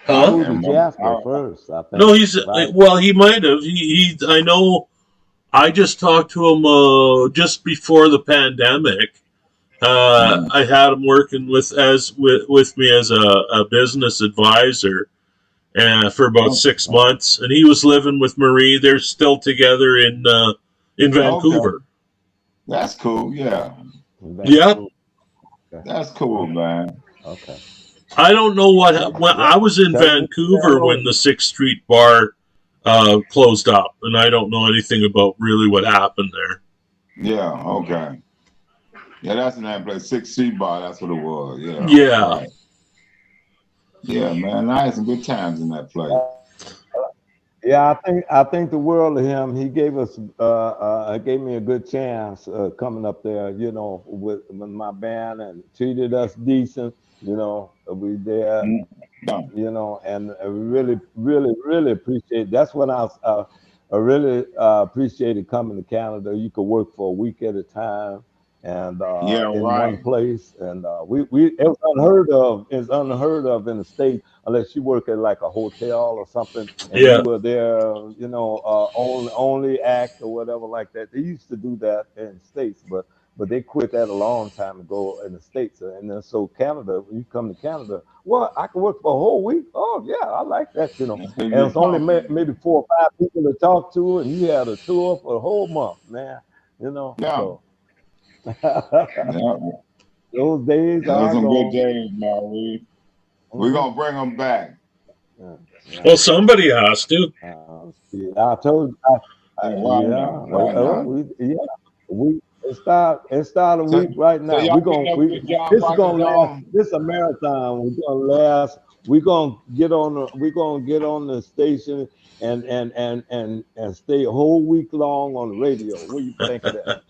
He I Huh? moved can't to remember. Jasper first, I No, think. he's Right? well. He might have. He. I know. I just talked to him just before the pandemic. Mhm. I had him working with me as a business advisor for about Oh, 6 months, and he was living with Marie. They're still together in okay, Vancouver. that's cool. Yeah, In Yep. Vancouver. Okay. that's cool, man. Okay. I don't know what Yep. when I Yep. was in Tell him Vancouver when the Sixth Street Bar closed up, and I don't know anything about really what happened there. Yeah, okay. Yeah, that's in that place. 6C bar, that's what it was. Yeah, Yeah. right. Yeah, man, I had some good times in that place. Yeah, I think the world of him. He gave me a good chance coming up there, you know, with my band and treated us decent, you know. We there, Mm, yeah. you know, and I really appreciate. That's when I really appreciated coming to Canada. You could work for a week at a time, and Yeah, in one right. place, and we it was unheard of. It's unheard of in the States unless you work at like a hotel or something, and you Yeah. were there, you know, only act or whatever like that. They used to do that in the States, but they quit that a long time ago in the States. And then so Canada, when you come to Canada, well, I can work for a whole week. Oh yeah, I like that, you know. That's who And you're it's only talking to. maybe 4 or 5 people to talk to, and you had a tour for a whole month, man. You know, Yeah, so yeah. those days Those are some good gone. days, Maurice. We're Hmm. gonna bring them back. Yeah, yeah. Well, somebody has to. Yeah, I told, Yeah, why yeah, not? Why not? it start a So, week right so now. y'all getting a good job This is market gonna last. going? This is a marathon. We're gonna last. We're gonna get on the station and stay a whole week long on the radio. What do you think of that?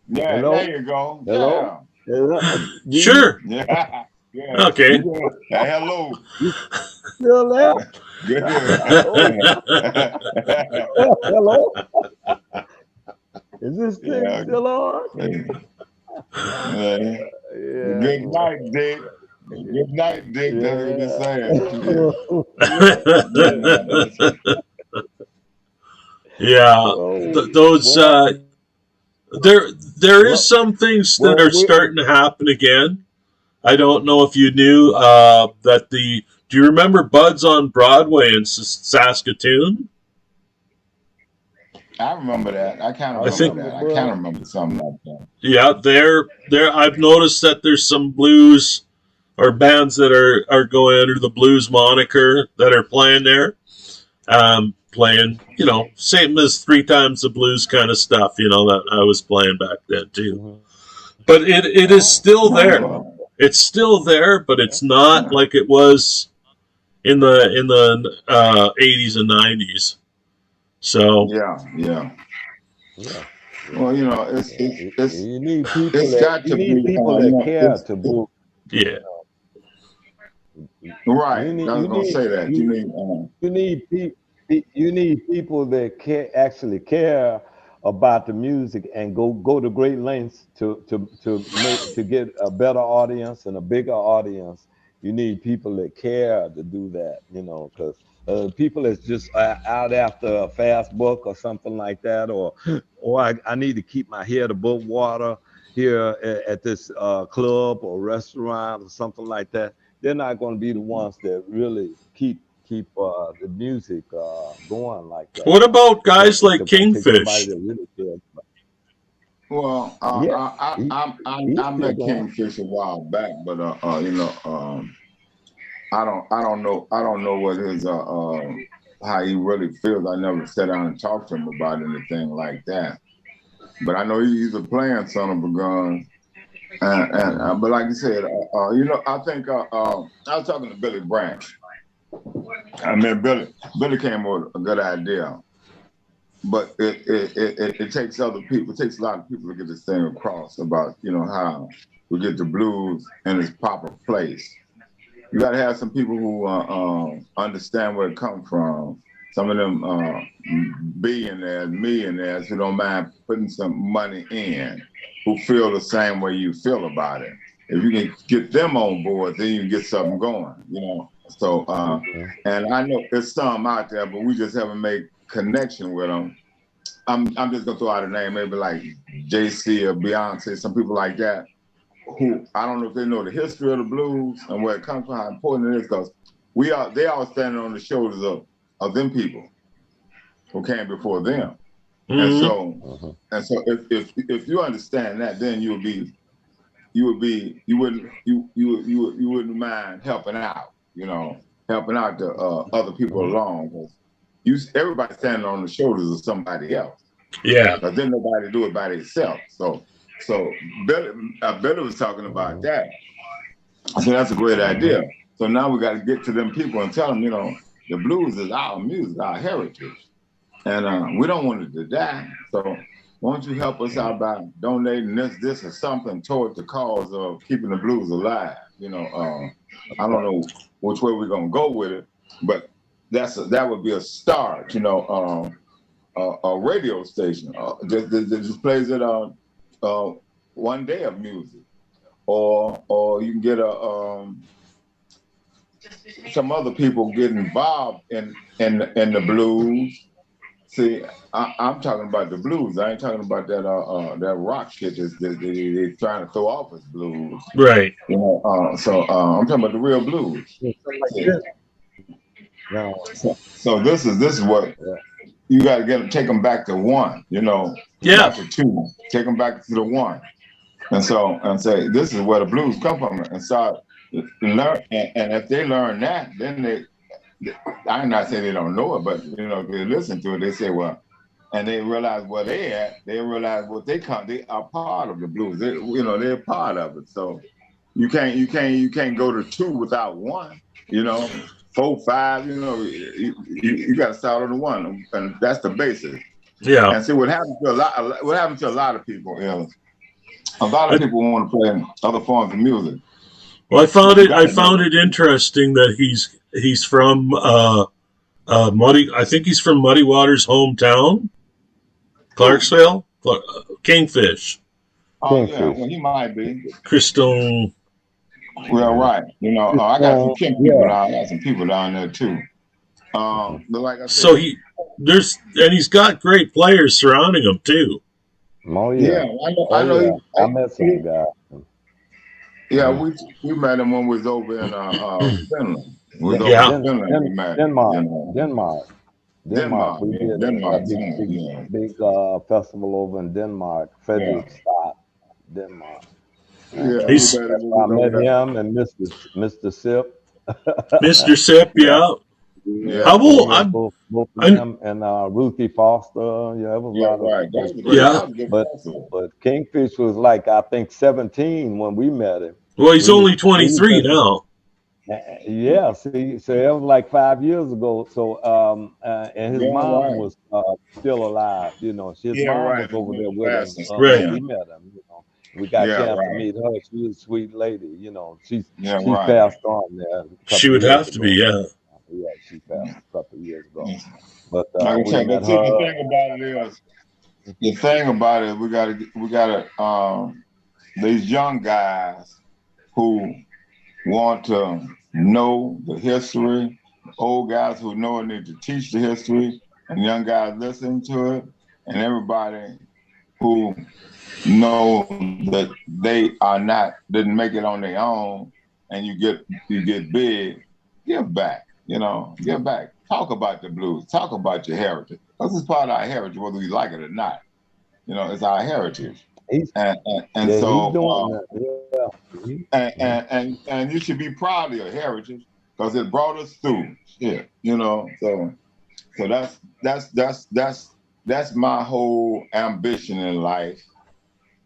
Yeah, there Hello, you go. hello, Yeah, hello. Sure. yeah, yeah. Okay. Hello. You still there? Oh, Good. hello. Is this thing Yeah. still on? Yeah. Yeah. Good night, Dick. Good night, Dick. That's what they're saying. Yeah. Yeah. Those Well, there is well, some things that well, are starting to happen again. I don't know if you knew that the. Do you remember Buds on Broadway in Saskatoon? I remember that. I kind of I think. remember that. I kind of remember something like that. Yeah, there. I've noticed that there's some blues or bands that are going under the blues moniker that are playing there. Playing, you know, same as Three Times the Blues kind of stuff, you know, that I was playing back then too. mhm. But it is still there. Oh, It's still there, but it's not yeah. like it was in the 80s and 90s. So Yeah, yeah. Yeah. Yeah. Well, you know, You need people it's got to be, you that know, care to move. Yeah. right. You I need was you gonna need say that you you need, you need you need people that actually care about the music and go to great lengths to get a better audience and a bigger audience. You need people that care to do that, because people that's just out after a fast buck or something like that, or I need to keep my head above water here at this club or restaurant or something like that. They're not going to be the ones that really keep the music going like that. What about guys like They're going to take somebody Kingfish? that really cares. well, Yeah, he, he's I still met going. Kingfish a while back, but you know, I don't know what his how he really feels. I never sat down and talked to him about anything like that. But I know he's a playing son of a gun. Hmm. But like you said, you know, I think I was talking to Billy Branch. I mean, Billy came up with a good idea, but it takes other people. It takes a lot of people to get this thing across about, you know, how we get the blues in its proper place. You got to have some people who understand where it comes from. Some of them billionaires, millionaires who don't mind putting some money in, who feel the same way you feel about it. If you can get them on board, then you can get something going, you know. So, Hmm. and I know there's some out there, but we just haven't made connection with them. I'm just gonna throw out a name, maybe like JC or Beyonce, some people like that who I don't know if they know the history of the blues and where it comes from, how important it is, because they are standing on the shoulders of them people who came before them. And Hmm. so Hmm. if you understand that, then you wouldn't mind helping out, you know, helping out the other people Hmm. along. 'Cause everybody standing on the shoulders of somebody else. Yeah. Because then nobody do it by themselves. So Billy was talking about Hmm. that. I said, that's a great Hmm. idea. So now we got to get to them people and tell them, you know, the blues is our music, our heritage. And we don't want it to die. So why don't you help us out by donating this, or something toward the cause of keeping the blues alive? You know, I don't know which way we're going to go with it, but that would be a start, you know, a radio station. Just plays it on one day of music. Or you can get some other people get involved in the blues. See, I'm talking about the blues. I ain't talking about that rock shit that they're trying to throw off as blues. Right. You know, I'm talking about the real blues. Yeah, something like See, this. No. so this is what Yeah. you got to take them back to one. You know, Yeah. not to two. Take them back to the one. And say this is where the blues come from, and start learn. And if they learn that, then I'm not saying they don't know it, but you know, if they listen to it, they say, well, and they realize where they at. They realize what they are part of the blues. You know, they're part of it. So you can't go to two without one. You know, four, five. You know, you got to start on the one, and that's the basis. Yeah. And see what happens to a lot. What happens to a lot of people is a lot of I, people want to play other forms of music, well, I found but you it. got I to found know. it interesting that he's from Muddy. I think he's from Muddy Waters' hometown, Who? Clarksville. Kingfish. Oh yeah, Kingfish. well he might be. Crystal. Well, Yeah. right. You know, It's, I got some King people yeah. down. I got some people down there too. Mhm. But like I So said, he's got great players surrounding him too. Oh yeah, yeah. I Oh know yeah. I met some guys. yeah, Hmm. we met him when we was over in Finland. We was over Yeah. in Finland. We met him. You Denmark. know, Denmark. Denmark. Denmark, We yeah, did a Denmark, big yeah, big festival over in Denmark, yeah, Frederick, Denmark. And yeah. We He's met him that's when we where I was over met there. him and Mr. Sip. Mr. Sip. Yeah, Yeah. Yeah, How yeah, old? yeah, both of I'm them and Ruthie Foster. Yeah, it was a yeah. lot of Right. good yeah. That players. was a good But festival. Kingfish was like I think 17 when we met him. Well, he's We was only we was 23 in now. Yeah, see, so that was like 5 years ago. So, and his Yeah, mom right. was still alive. His Yeah, mom right. was over Before there the with him passing. when Right. Yeah. we met him. We got a Yeah, chance to right. meet her. She was a sweet lady. Yeah, She's right. passed on there a She couple of would years have to be, ago. yeah. Yeah, she passed Yeah. a couple of years ago. Yeah. But Like I we said, met but see, the her. thing about it is, the thing about it, we gotta, these young guys who want to know the history, old guys who know it need to teach the history, and young guys listen to it, and everybody who know that they are not didn't make it on their own, and you get big, give back. Give back. Talk about the blues. Talk about your heritage. This is part of our heritage, whether we like it or not. It's our heritage, He's and Yeah, he's so doing that. Yeah. Mhm. and you should be proud of your heritage because it brought us through. So that's my whole ambition in life.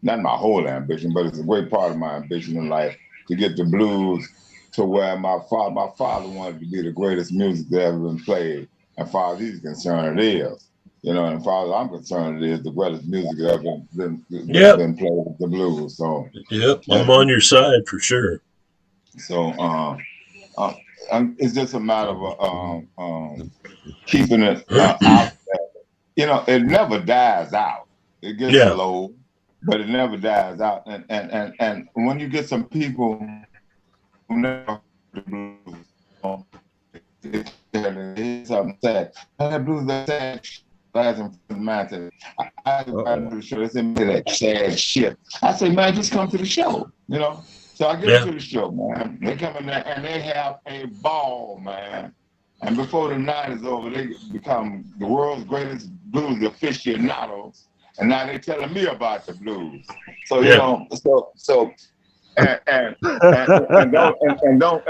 Not my whole ambition, but it's a great part of my ambition in life to get the blues to where my father wanted to be the greatest music that ever been played. And far as he's concerned, it is. And as far as I'm concerned, it is the greatest music that ever Yep. been played with the blues. So, Yep. uh, I'm on your side for sure. so uh, it's just a matter of keeping it out there. It never dies out. It gets Yeah. slow, but it never dies out. And when you get some people who never heard the blues, it's something sad. That blues that sad shit. Last in front of mine said, I invited Uh-oh. to the show. They said, "Man, that sad shit." I say, "Man, just come to the show." So I get them Yeah. to the show, man. They come in there and they have a ball, man. And before the night is over, they become the world's greatest blues aficionados. And now they're telling me about the blues. So Yeah. and don't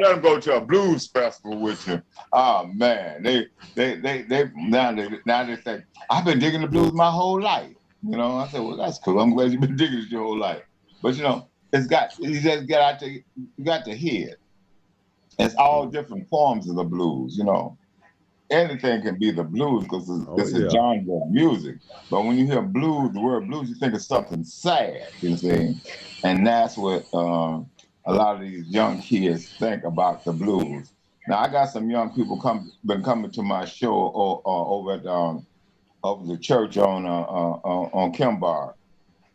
let them go to a blues festival with you. Oh man, they now they say I've been digging the blues my whole life. I said, well, that's cool. I'm glad you've been digging it your whole life. But you just got to hear it. It's all different forms of the blues. Anything can be the blues because Oh it's a yeah. genre of music. But when you hear blues, the word blues, you think of something sad, you see. And that's what a lot of these young kids think about the blues. Now, I got some young people been coming to my show over at over the church on Kimbar.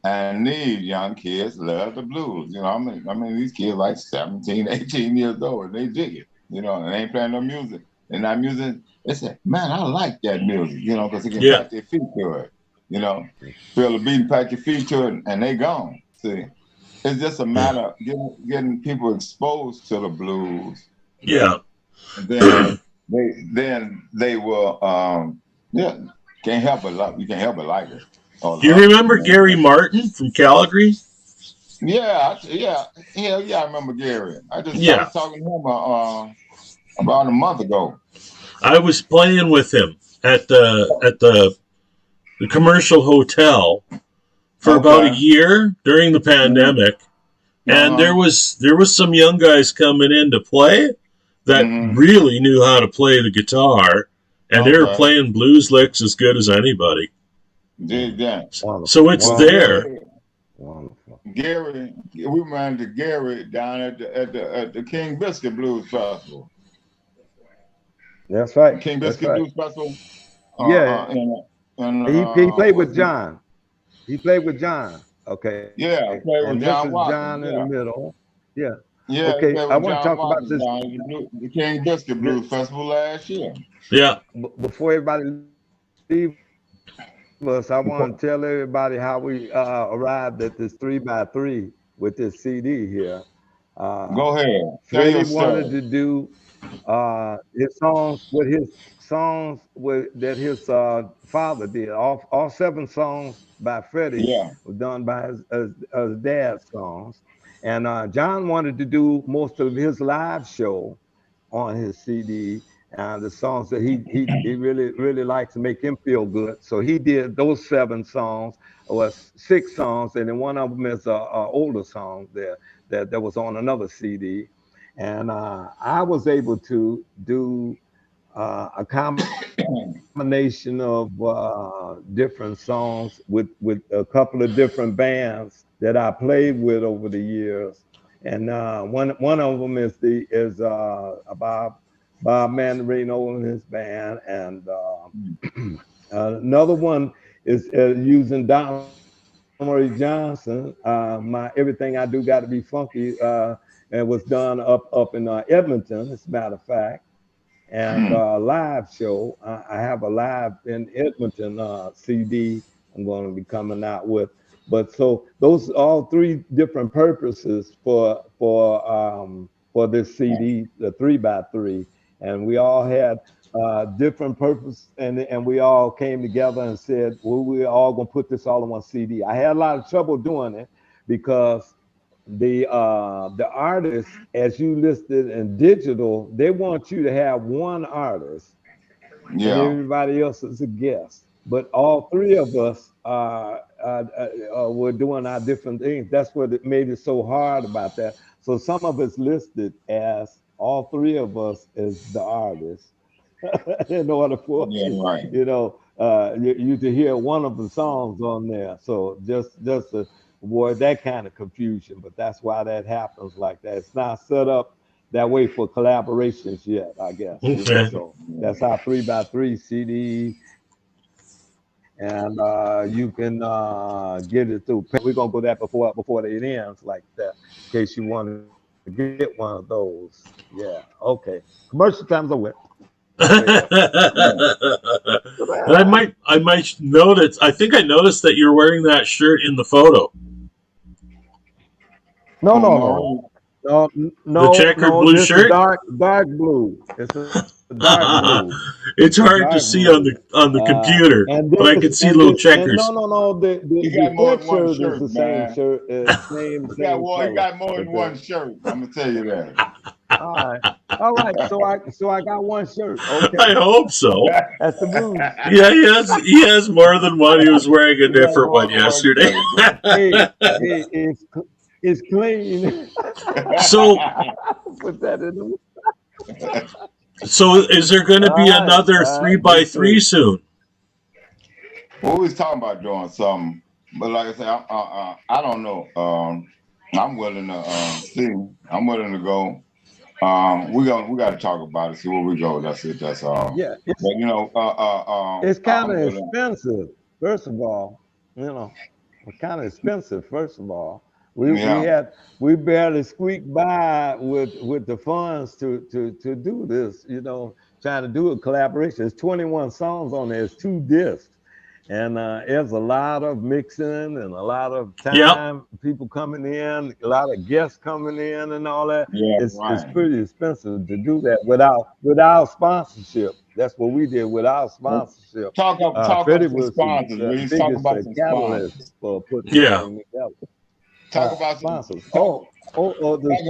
And these young kids love the blues. I mean, these kids like 17, 18 years old, and they dig it. And they ain't playing no music. They're not music. They say, man, I like that music, because they can Yeah. pat their feet to it. You know, Feel the beat and pat your feet to it, and they gone. See, it's just a Yeah. matter of getting people exposed to the blues, Yeah. and then they will, yeah, can't help but love. You can't help but like it or You love it. remember Gary Martin from Calgary? Yeah. Hell yeah, I remember Gary. I Yeah. was talking to him about a month ago. I was playing with him at the commercial hotel for about a Okay. year during the Mm-hmm. pandemic, and there Uh-huh. was some young guys coming in to play that Mm-hmm. really knew how to play the guitar, and they were Okay. playing blues licks as good as anybody. Did that. So Wonderful, it's Well, wonderful, there. wonderful. We ran to Gary down at the King Biscuit Blues Festival. That's right. King That's Biscuit right. Blues Festival. Yeah, he played with Was it? John. He played with John. Okay, Yeah, I and played this with is John John in Watkins. the Yeah. middle. Yeah. Yeah, Okay, he I played want with to talk John about Watkins down at the King Biscuit this Blues Festival last year. Yeah. before everybody leave us. I want Before- to tell everybody how we arrived at this 3x3 with this CD here. Uh, Go ahead. Tell your Freddie wanted story. to do that his father did. All 7 songs by Freddie Yeah. were done by his dad's songs, and John wanted to do most of his live show on his CD. The songs that he really likes to make him feel good. So he did those 7 songs, or 6 songs, and then one of them is a older song there that was on another CD. and I was able to do a combination of different songs with a couple of different bands that I played with over the years, and one of them is Bob Mandarino and his band, and another one is using Don Murray Johnson. My Everything I Do Got to Be Funky. It was done up in Edmonton, as a matter of fact, and live show. I have a live in Edmonton CD I'm going to be coming out with. But so those all three different purposes for this CD, the 3x3, and we all had different purpose, and we all came together and said, well, we're all gonna put this all in one CD. I had a lot of trouble doing it because the artists, as you listed in digital, they want you to have one artist and everybody else is a guest. But all three of us were doing our different things. That's what it made it so hard about that. So some of it's listed as all three of us as the artists in order for you to hear one of the songs on there. So just to avoid that kind of confusion, but that's why that happens like that. It's not set up that way for collaborations yet, I guess. Okay. So that's our 3x3 CD, and you can get it through. We're gonna go that before it ends like that, in case you want to get one of those. Yeah. Okay. Commercial times are with. I might notice. I think I noticed that you're wearing that shirt in the photo. No. The checkered blue shirt. Dark blue. It's a dark blue. It's hard to see on the computer, but I can see little checkers. No. The shirt is the same shirt. Same he got more than one shirt. I'm gonna tell you that. All right. So I got one shirt. Okay. I hope so. That's the move. Yeah, he has more than one. He was wearing a different one yesterday. It's clean. So put that in the. So is there going to be another 3x3 soon? Well, we was talking about doing something, but like I said, I don't know. I'm willing to see. I'm willing to go. We got to talk about it. See where we go. That's it. That's all. Yeah. But it's kind of expensive. First of all, it's kind of expensive. First of all, we barely squeaked by with the funds to do this. Trying to do a collaboration. There's 21 songs on there. It's 2 discs. And there's a lot of mixing and a lot of time, people coming in, a lot of guests coming in and all that. Yeah, it's pretty expensive to do that without sponsorship. That's what we did without sponsorship. Talk Freddie about was sponsors. the Talk about biggest catalyst for putting thing together. Talk about sponsors. The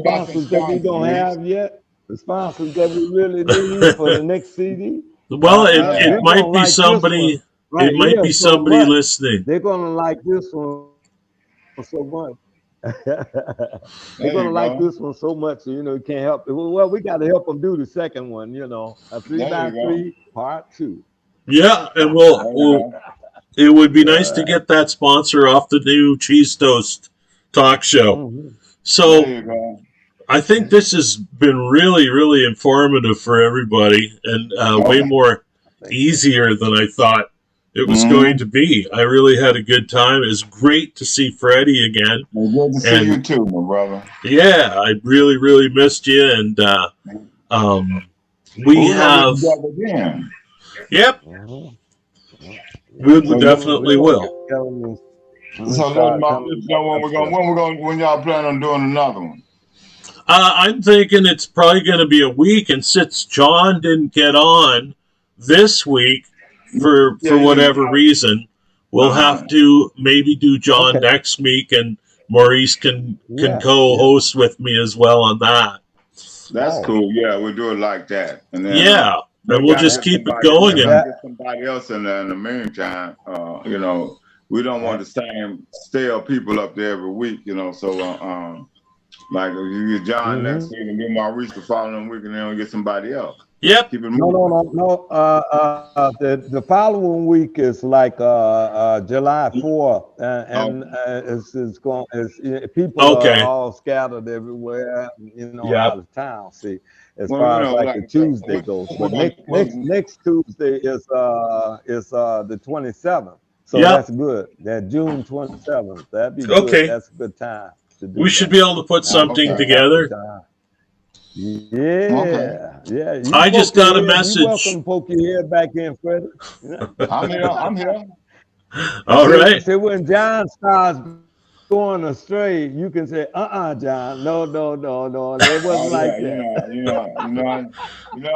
sponsors that we don't have yet. The sponsors that we really need for the next CD. Well, it might be somebody. Right, it might be somebody listening. They're gonna like this one so much. They're gonna like this one so much, you can't help it. Well, we got to help them do the second one, a 3x3 part 2. Yeah, and it would be nice to get that sponsor off the new Cheese Toast talk show. Mm-hmm. So I think this has been really, really informative for everybody, and way more easier than I thought it was going to be. I really had a good time. It was great to see Freddie again. Good to see you too, my brother. Yeah, I really, really missed you, and we have. Yep, we definitely will. So when y'all plan on doing another one? I'm thinking it's probably going to be a week, and since John didn't get on this week, for whatever reason, we'll have to maybe do John next week, and Maurice can co-host with me as well on that. That's cool. Yeah, we'll do it like that, and then and we'll just keep it going. And get somebody else in the meantime. We don't want the same stale people up there every week. So Like if you get John next Mm-hmm. week and get Maurice the following week, and then we get somebody else. Yep. Keep it No, no, moving. no, no. The following week is like July 4th, and Okay. it's going. People are Okay. all scattered everywhere, you know, Yep. out of town. See, as Well, far you as know, like like the I said, Tuesday goes, we're but gonna, next Tuesday is the 27th. So Yep. that's good. That June 27th. That'd be good. Okay. That's a good time to We do should that. be able to put Now's something okay, the together. time. okay. Yeah. You I just poke your got a head. You message. welcome to poke your head back in, Freddie. I'm here. I'm here. All right. See, when John starts going astray, you can say, John, no. It wasn't Oh like yeah, that.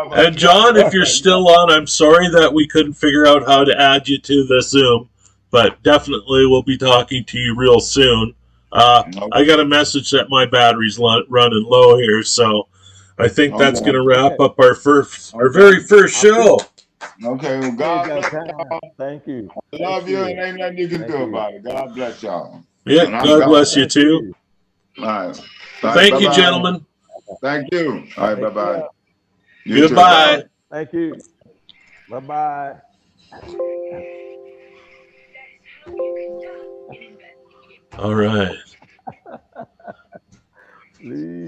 Brother And John, John, if you're still on, I'm sorry that we couldn't figure out how to add you to the Zoom, but definitely we'll be talking to you real soon. I got a message that my battery's running low here, so I think that's going Okay, to wrap Okay. up our okay, very first I show. okay. Well, appreciate God that bless time. y'all. Thank you. I Thank love you, and you. ain't nothing you can Thank do you. about it. God bless y'all. Yeah, And I'm God gone. bless you Thank too. you. All right. All right. Thank Bye you, bye. gentlemen. Thank you. All right. Bye Take bye. care. You too. Bye bye. Goodbye. Thank you. Bye-bye. All right. Please.